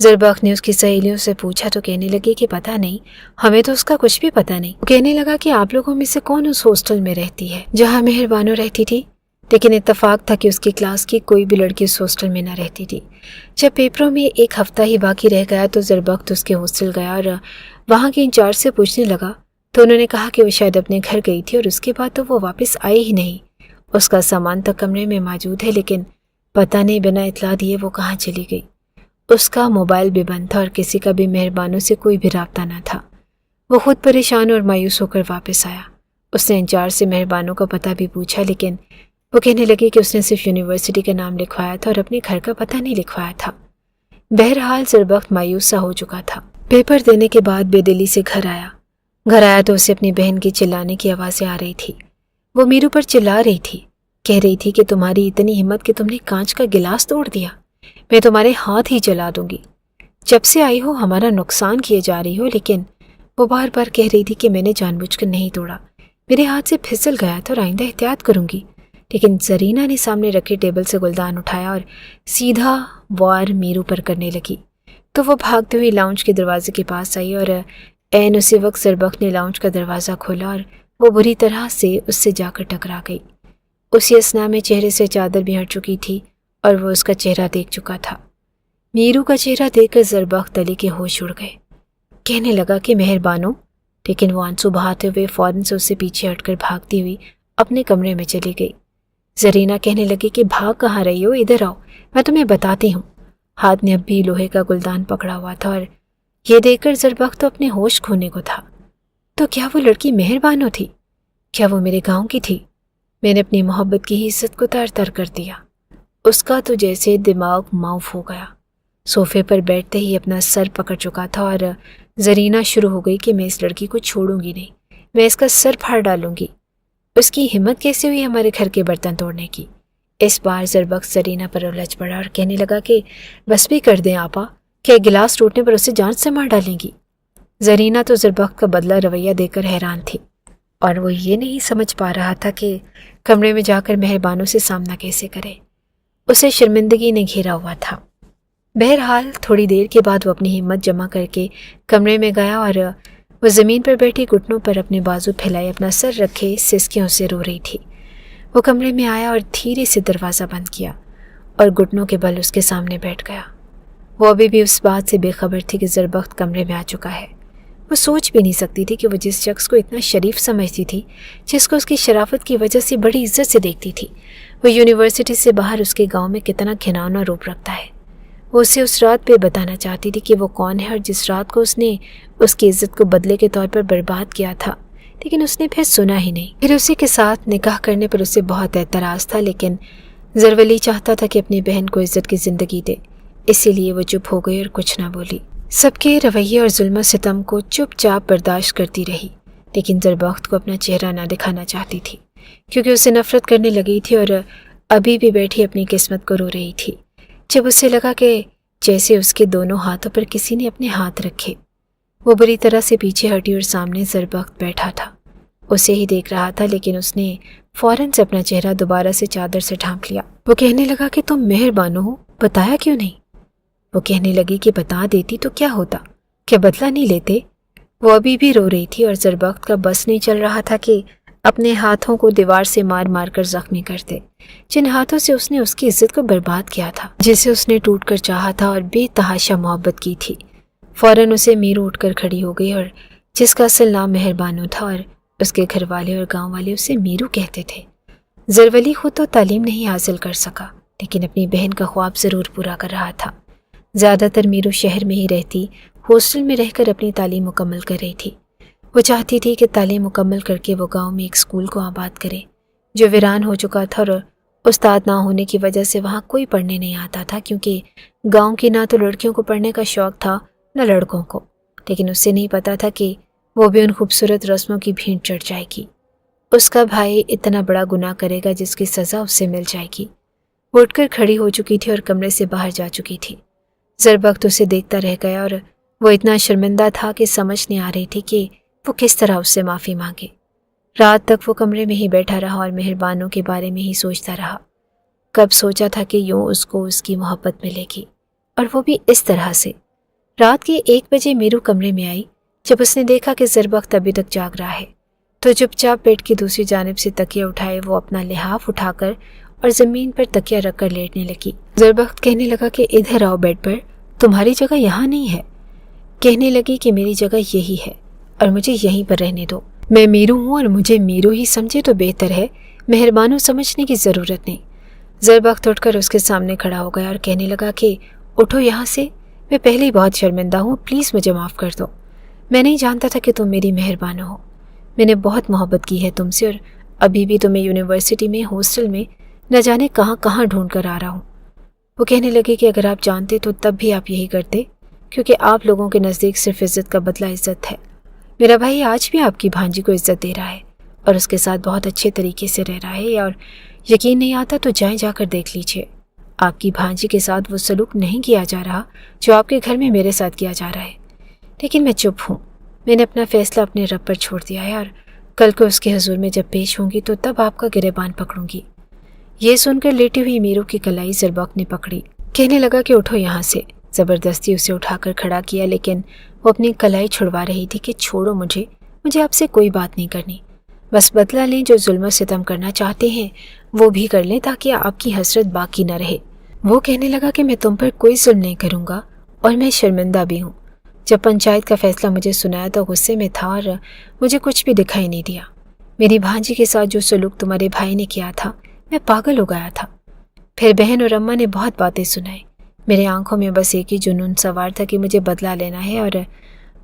S1: ज़रबख्त ने उसकी सहेलियों से पूछा तो कहने लगी कि पता नहीं, हमें तो उसका कुछ भी पता नहीं। वो कहने लगा कि आप लोगों में से कौन उस हॉस्टल में रहती है जहाँ मेहरबानों रहती थी, लेकिन इत्तेफाक था कि उसकी क्लास की कोई भी लड़की उस हॉस्टल में न रहती थी। जब पेपरों में एक हफ्ता ही बाकी रह गया तो ज़रबख्त उसके हॉस्टल गया और वहाँ के इंचार्ज से पूछने लगा तो उन्होंने कहा कि वो शायद अपने घर गई थी और उसके बाद तो वो वापस आई ही नहीं। उसका सामान तक कमरे में मौजूद है लेकिन पता नहीं बिना इतला दिए वो कहाँ चली गई। उसका मोबाइल भी बंद था और किसी का भी मेहरबानों से कोई भी राब्ता न था। वो खुद परेशान और मायूस होकर वापस आया। उसने इंचार्ज से मेहरबानों का पता भी पूछा लेकिन वो कहने लगी कि उसने सिर्फ यूनिवर्सिटी का नाम लिखवाया था और अपने घर का पता नहीं लिखवाया था। बहरहाल ज़रबख्त मायूस सा हो चुका था। पेपर देने के बाद बेदिली से घर आया तो उसे अपनी बहन की चिल्लाने की आवाज़ें आ रही थी। वो मीरू पर चिल्ला रही थी, कह रही थी कि तुम्हारी इतनी हिम्मत कि तुमने कांच का गिलास तोड़ दिया, मैं तुम्हारे हाथ ही जला दूंगी। जब से आई हो हमारा नुकसान किए जा रही हो। लेकिन वो बार बार कह रही थी कि मैंने जानबूझकर नहीं तोड़ा, मेरे हाथ से फिसल गया था और आइंदा एहतियात करूंगी। लेकिन ज़रीना ने सामने रखे टेबल से गुलदान उठाया और सीधा वार मीरू पर करने लगी। तो वो भागते हुए लाउंज के दरवाजे के पास आई और ऐन उसी वक्त ज़रबख्त ने लाउंज का दरवाज़ा खोला और वो बुरी तरह से उससे जाकर टकरा गई। उसी असना में चेहरे से चादर भी हट चुकी थी और वो उसका चेहरा देख चुका था। मीरू का चेहरा देखकर ज़रबख्त अली के होश उड़ गए। कहने लगा कि मेहरबानो, लेकिन वो आंसू बहाते हुए फ़ौरन से उससे पीछे हटकर भागती हुई अपने कमरे में चली गई। ज़रीना कहने लगी कि भाग कहाँ रही हो, इधर आओ, मैं तुम्हें बताती हूँ। हाथ में अब भी लोहे का गुलदान पकड़ा हुआ था और ये देखकर ज़रबख्त तो अपने होश खोने को था। तो क्या वो लड़की मेहरबानो थी? क्या वो मेरे गांव की थी? मैंने अपनी मोहब्बत की ही इज्जत को तर तर कर दिया। उसका तो जैसे दिमाग माउफ हो गया। सोफे पर बैठते ही अपना सर पकड़ चुका था और ज़रीना शुरू हो गई कि मैं इस लड़की को छोड़ूंगी नहीं, मैं इसका सर फाड़ डालूंगी। उसकी हिम्मत कैसे हुई हमारे घर के बर्तन तोड़ने की? इस बार ज़रबख्त ज़रीना पर उलझ पड़ा और कहने लगा कि बस भी कर दें आपा, क्या गिलास टूटने पर उसे जान से मार डालेंगी? ज़रीना तो ज़रबख्त का बदला रवैया देकर हैरान थी और वो ये नहीं समझ पा रहा था कि कमरे में जाकर मेहरबानों से सामना कैसे करे। उसे शर्मिंदगी ने घेरा हुआ था। बहरहाल थोड़ी देर के बाद वो अपनी हिम्मत जमा करके कमरे में गया और वो ज़मीन पर बैठी घुटनों पर अपने बाजू फैलाए अपना सर रखे सिसकियों से रो रही थी। वो कमरे में आया और धीरे से दरवाज़ा बंद किया और घुटनों के बल उसके सामने बैठ गया। वो अभी भी उस बात से बेखबर थी कि ज़रबख्त कमरे में आ चुका है। वो सोच भी नहीं सकती थी कि वो जिस शख्स को इतना शरीफ समझती थी, जिसको उसकी शराफत की वजह से बड़ी इज्जत से देखती थी, वो यूनिवर्सिटी से बाहर उसके गांव में कितना घिनौना रूप रखता है। वो उसे उस रात पे बताना चाहती थी कि वो कौन है और जिस रात को उसने उसकी इज्जत को बदले के तौर पर बर्बाद किया था, लेकिन उसने फिर सुना ही नहीं। फिर उसी के साथ निकाह करने पर उसे बहुत एतराज़ था, लेकिन ज़रवली चाहता था कि अपनी बहन को इज्जत की ज़िंदगी दे, इसीलिए वो चुप हो गई और कुछ ना बोली। सबके रवैये और जुल्म सितम को चुपचाप बर्दाश्त करती रही, लेकिन ज़रबख्त को अपना चेहरा ना दिखाना चाहती थी, क्योंकि उसे नफरत करने लगी थी और अभी भी बैठी अपनी किस्मत को रो रही थी। जब उसे लगा कि जैसे उसके दोनों हाथों पर किसी ने अपने हाथ रखे, वो बुरी तरह से पीछे हटी और सामने ज़रबख्त बैठा था। उसे ही देख रहा था, लेकिन उसने फौरन से अपना चेहरा दोबारा से चादर से ढांप लिया। वो कहने लगा कि तुम मेहरबानो हो, बताया क्यों नहीं? वो कहने लगी कि बता देती तो क्या होता, क्या बदला नहीं लेते? वो अभी भी रो रही थी और ज़रबख्त का बस नहीं चल रहा था कि अपने हाथों को दीवार से मार मार कर जख्मी कर दे, जिन हाथों से उसने उसकी इज्जत को बर्बाद किया था, जिसे उसने टूट कर चाहा था और बेतहाशा मोहब्बत की थी। फौरन उसे मीरू उठकर खड़ी हो गई, और जिसका असल नाम मेहरबानो था और उसके घर वाले और गाँव वाले उसे मीरू कहते थे। ज़रवली खुद तो तालीम नहीं हासिल कर सका, लेकिन अपनी बहन का ख्वाब ज़रूर पूरा कर रहा था। ज़्यादातर मीरू शहर में ही रहती, हॉस्टल में रहकर अपनी तालीम मुकम्मल कर रही थी। वो चाहती थी कि तालीम मुकम्मल करके वो गांव में एक स्कूल को आबाद करे, जो वीरान हो चुका था, और उस्ताद ना होने की वजह से वहाँ कोई पढ़ने नहीं आता था, क्योंकि गांव की ना तो लड़कियों को पढ़ने का शौक़ था न लड़कों को। लेकिन उसे नहीं पता था कि वो भी उन खूबसूरत रस्मों की भीड़ चढ़ जाएगी। उसका भाई इतना बड़ा गुनाह करेगा जिसकी सज़ा उससे मिल जाएगी। वो उठकर खड़ी हो चुकी थी और कमरे से बाहर जा चुकी थी। ज़रबख्त उसे देखता रह गया और वो इतना शर्मिंदा था कि समझ नहीं आ रही थी कि वो किस तरह उससे माफ़ी मांगे। रात तक वो कमरे में ही बैठा रहा और मेहरबानों के बारे में ही सोचता रहा। कब सोचा था कि यूँ उसको उसकी मोहब्बत मिलेगी, और वो भी इस तरह से। रात के 1 बजे मीरू कमरे में आई। जब उसने देखा कि ज़रबख्त अभी तक जाग रहा है, तो चुपचाप बेड की दूसरी जानिब से तकिया उठाए वो अपना लिहाफ उठाकर और ज़मीन पर तकिया रखकर लेटने लगी। ज़रबख्त कहने लगा कि इधर आओ बेड पर, तुम्हारी जगह यहाँ नहीं है। कहने लगी कि मेरी जगह यही है और मुझे यहीं पर रहने दो। मैं मीरू हूँ और मुझे मीरू ही समझे तो बेहतर है, मेहरबानों समझने की ज़रूरत नहीं। ज़रबख्त उठकर उसके सामने खड़ा हो गया और कहने लगा कि उठो यहाँ से, मैं पहले ही बहुत शर्मिंदा हूँ, प्लीज़ मुझे माफ़ कर दो। मैं नहीं जानता था कि तुम मेरी मेहरबानो हो। मैंने बहुत मोहब्बत की है तुमसे, और अभी भी तुम्हें यूनिवर्सिटी में, हॉस्टल में न जाने कहाँ कहाँ ढूंढ कर आ रहा हूँ। वो कहने लगे कि अगर आप जानते तो तब भी आप यही करते, क्योंकि आप लोगों के नज़दीक सिर्फ इज़्ज़त का बदला इज़्ज़त है। मेरा भाई आज भी आपकी भांजी को इज़्ज़त दे रहा है और उसके साथ बहुत अच्छे तरीके से रह रहा है, और यकीन नहीं आता तो जाकर देख लीजिए। आपकी भांजी के साथ वो सलूक नहीं किया जा रहा जो आपके घर में मेरे साथ किया जा रहा है। लेकिन मैं चुप हूँ। मैंने अपना फ़ैसला अपने रब पर छोड़ दिया है, और कल को उसके हुजूर में जब पेश होंगी तो तब आपका गिरेबान पकड़ूंगी। ये सुनकर लेटी हुई मीरू की कलाई ज़रबख्त ने पकड़ी। कहने लगा कि उठो यहाँ से। ज़बरदस्ती उसे उठाकर खड़ा किया, लेकिन वो अपनी कलाई छुड़वा रही थी कि छोड़ो मुझे आपसे कोई बात नहीं करनी। बस बदला लें, जो जुल्म सितम करना चाहते हैं वो भी कर लें, ताकि आपकी हसरत बाकी न रहे। वो कहने लगा कि मैं तुम पर कोई जुल्म नहीं करूँगा और मैं शर्मिंदा भी हूँ। जब पंचायत का फैसला मुझे सुनाया तो गुस्से में था और मुझे कुछ भी दिखाई नहीं दिया। मेरी भांजी के साथ जो सलूक तुम्हारे भाई ने किया था, मैं पागल हो गया था। फिर बहन और अम्मा ने बहुत बातें सुनाई। मेरे आंखों में बस एक ही जुनून सवार था कि मुझे बदला लेना है, और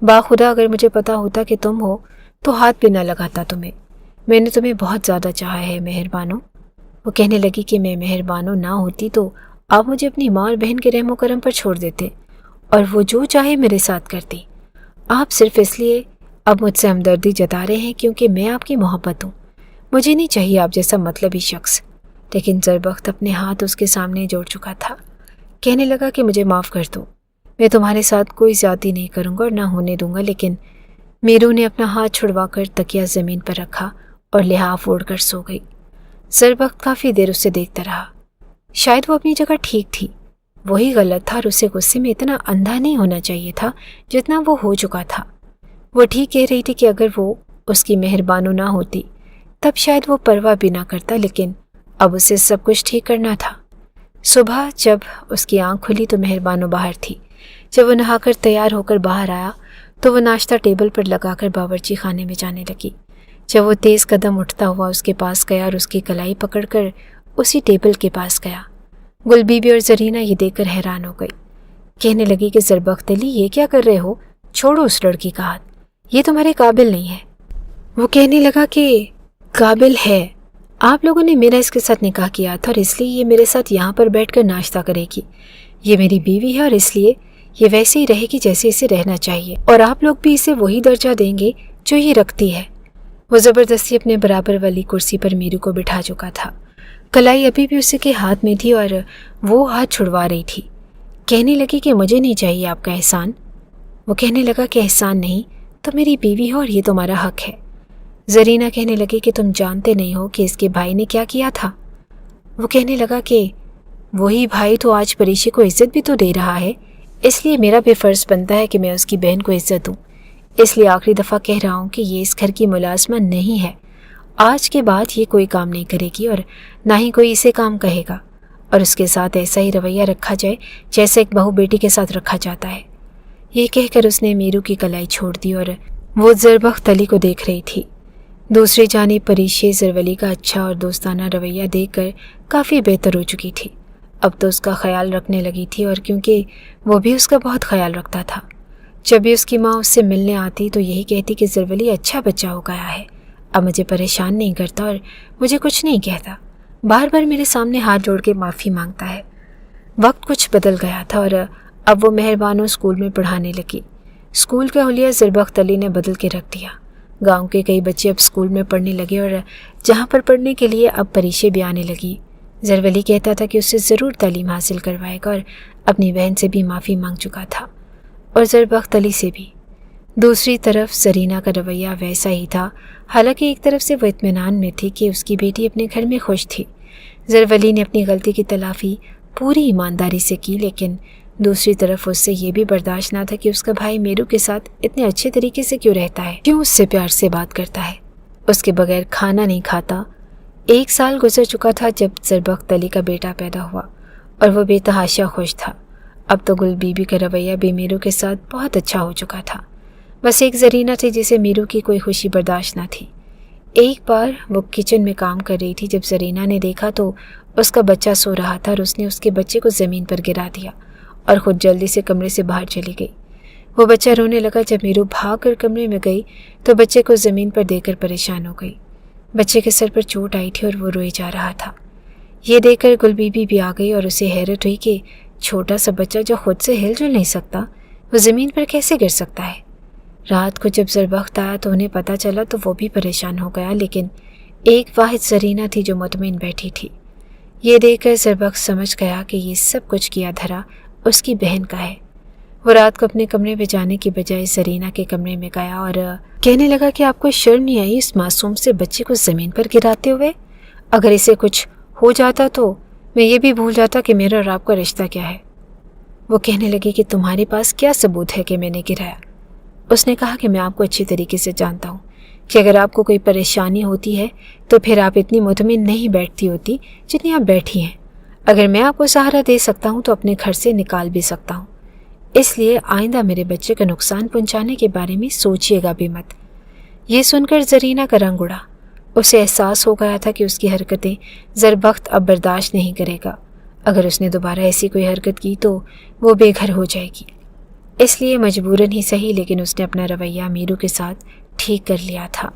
S1: बाखुदा अगर मुझे पता होता कि तुम हो तो हाथ भी न लगाता तुम्हें। मैंने तुम्हें बहुत ज़्यादा चाहा है मेहरबानो। वो कहने लगी कि मैं मेहरबानो ना होती तो आप मुझे अपनी माँ और बहन के रहमो करम पर छोड़ देते और वो जो चाहे मेरे साथ करती। आप सिर्फ इसलिए अब मुझसे हमदर्दी जता रहे हैं क्योंकि मैं आपकी मोहब्बत हूँ। मुझे नहीं चाहिए आप जैसा मतलबी शख्स। लेकिन ज़रबख्त अपने हाथ उसके सामने जोड़ चुका था। कहने लगा कि मुझे माफ़ कर दो, मैं तुम्हारे साथ कोई ज़्यादती नहीं करूँगा और ना होने दूंगा। लेकिन मीरू ने अपना हाथ छुड़वाकर तकिया ज़मीन पर रखा और लिहाफ ओढ़कर सो गई। ज़रबख्त काफ़ी देर उसे देखता रहा। शायद वो अपनी जगह ठीक थी, वही गलत था, और उसे गुस्से में इतना अंधा नहीं होना चाहिए था जितना वो हो चुका था। वो ठीक कह रही थी कि अगर वो उसकी मेहरबानो ना होती तब शायद वो परवाह भी ना करता, लेकिन अब उसे सब कुछ ठीक करना था। सुबह जब उसकी आंख खुली तो मेहरबानो बाहर थी। जब वो नहाकर तैयार होकर बाहर आया तो वो नाश्ता टेबल पर लगाकर बावर्ची खाने में जाने लगी। जब वो तेज़ कदम उठता हुआ उसके पास गया और उसकी कलाई पकड़कर उसी टेबल के पास गया, गुल बीबी और जरीना ये देखकर हैरान हो गई। कहने लगी कि ज़रबख्त अली, ये क्या कर रहे हो? छोड़ो उस लड़की का हाथ, ये तुम्हारे काबिल नहीं है। वो कहने लगा कि काबिल है, आप लोगों ने मेरा इसके साथ निकाह किया था और इसलिए ये मेरे साथ यहाँ पर बैठकर नाश्ता करेगी। یہ میری بیوی ہے اور اس لیے یہ ویسے ہی رہے گی جیسے اسے رہنا چاہیے، اور آپ لوگ بھی اسے وہی درجہ دیں گے جو یہ رکھتی ہے۔ وہ زبردستی اپنے برابر والی کرسی پر میرو کو بٹھا چکا تھا۔ کلائی ابھی بھی اسی کے ہاتھ میں تھی اور وہ ہاتھ چھڑوا رہی تھی۔ کہنے لگی کہ مجھے نہیں چاہیے آپ کا احسان۔ وہ کہنے لگا کہ احسان نہیں، تو میری بیوی ہو اور یہ تمہارا حق ہے۔ زرینہ کہنے لگی کہ تم جانتے نہیں ہو کہ اس کے بھائی نے کیا کیا تھا۔ وہ کہنے لگا کہ وہی بھائی تو آج پریشی کو عزت بھی تو دے رہا ہے، اس لیے میرا بھی فرض بنتا ہے کہ میں اس کی بہن کو عزت دوں۔ اس لیے آخری دفعہ کہہ رہا ہوں کہ یہ اس گھر کی ملازمہ نہیں ہے۔ آج کے بعد یہ کوئی کام نہیں کرے گی اور نہ ہی کوئی اسے کام کہے گا، اور اس کے ساتھ ایسا ہی رویہ رکھا جائے جیسے ایک بہو بیٹی کے ساتھ رکھا جاتا ہے۔ یہ کہہ کر اس نے میرو کی کلائی چھوڑ دی اور وہ زربخت علی کو دیکھ رہی تھی۔ دوسری جانب پریشی زرولی کا اچھا اور دوستانہ رویہ دیکھ کر کافی بہتر ہو چکی تھی۔ اب تو اس کا خیال رکھنے لگی تھی، اور کیونکہ وہ بھی اس کا بہت خیال رکھتا تھا، جب بھی اس کی ماں اس سے ملنے آتی تو یہی کہتی کہ زرولی اچھا بچہ ہو گیا ہے، اب مجھے پریشان نہیں کرتا اور مجھے کچھ نہیں کہتا، بار بار میرے سامنے ہاتھ جوڑ کے معافی مانگتا ہے۔ وقت کچھ بدل گیا تھا اور اب وہ مہربانو اسکول میں پڑھانے لگی۔ اسکول کا حلیہ زربخت علی نے بدل کے رکھ دیا۔ گاؤں کے کئی بچے اب اسکول میں پڑھنے لگے اور جہاں پر پڑھنے کے لیے اب پریشے بھی آنے لگی۔ زرولی کہتا تھا کہ اس سے ضرور تعلیم حاصل کروائے گا اور اپنی بہن سے بھی معافی مانگ چکا تھا، اور زربخت علی سے بھی۔ دوسری طرف زرینہ کا رویہ ویسا ہی تھا، حالانکہ ایک طرف سے وہ اطمینان میں تھی کہ اس کی بیٹی اپنے گھر میں خوش تھی۔ زرولی نے اپنی غلطی کی تلافی پوری ایمانداری سے کی، لیکن دوسری طرف اس سے یہ بھی برداشت نہ تھا کہ اس کا بھائی میرو کے ساتھ اتنے اچھے طریقے سے کیوں رہتا ہے، کیوں اس سے پیار سے بات کرتا ہے، اس کے بغیر کھانا نہیں کھاتا۔ 1 سال گزر چکا تھا جب زربخت علی کا بیٹا پیدا ہوا اور وہ بے تحاشا خوش تھا۔ اب تو گل بی بی کا رویہ بھی میرو کے ساتھ بہت اچھا ہو چکا تھا، بس ایک زرینہ تھی جسے میرو کی کوئی خوشی برداشت نہ تھی۔ ایک بار وہ کچن میں کام کر رہی تھی جب زرینہ نے دیکھا تو اس کا بچہ سو رہا تھا اور اس نے اس کے بچے کو زمین پر گرا دیا اور خود جلدی سے کمرے سے باہر چلی گئی۔ وہ بچہ رونے لگا۔ جب میرو بھاگ کر کمرے میں گئی تو بچے کو زمین پر دیکھ کر پریشان ہو گئی۔ بچے کے سر پر چوٹ آئی تھی اور وہ روئے جا رہا تھا۔ یہ دیکھ کر گل بی بی بھی آ گئی اور اسے حیرت ہوئی کہ چھوٹا سا بچہ جو خود سے ہل جل نہیں سکتا وہ زمین پر کیسے گر سکتا ہے۔ رات کو جب زربخت آیا تو انہیں پتہ چلا تو وہ بھی پریشان ہو گیا، لیکن ایک واحد زرینہ تھی جو مطمئن بیٹھی تھی۔ یہ دیکھ کر زربخت سمجھ گیا کہ یہ سب کچھ کیا دھرا اس کی بہن کا ہے۔ وہ رات کو اپنے کمرے میں جانے کی بجائے زرینہ کے کمرے میں گیا اور کہنے لگا کہ آپ کو شرم نہیں آئی اس معصوم سے بچے کو زمین پر گراتے ہوئے؟ اگر اسے کچھ ہو جاتا تو میں یہ بھی بھول جاتا کہ میرا اور آپ کا رشتہ کیا ہے۔ وہ کہنے لگی کہ تمہارے پاس کیا ثبوت ہے کہ میں نے گرایا؟ اس نے کہا کہ میں آپ کو اچھی طریقے سے جانتا ہوں کہ اگر آپ کو کوئی پریشانی ہوتی ہے تو پھر آپ اتنی مطمئن نہیں بیٹھتی ہوتی جتنی آپ بیٹھی ہیں۔ اگر میں آپ کو سہارا دے سکتا ہوں تو اپنے گھر سے نکال بھی سکتا ہوں، اس لیے آئندہ میرے بچے کا نقصان پہنچانے کے بارے میں سوچیے گا بھی مت۔ یہ سن کر زرینہ کا رنگ اڑا۔ اسے احساس ہو گیا تھا کہ اس کی حرکتیں زربخت اب برداشت نہیں کرے گا۔ اگر اس نے دوبارہ ایسی کوئی حرکت کی تو وہ بے گھر ہو جائے گی۔ اس لیے مجبوراً ہی صحیح لیکن اس نے اپنا رویہ میرو کے ساتھ ٹھیک کر لیا تھا۔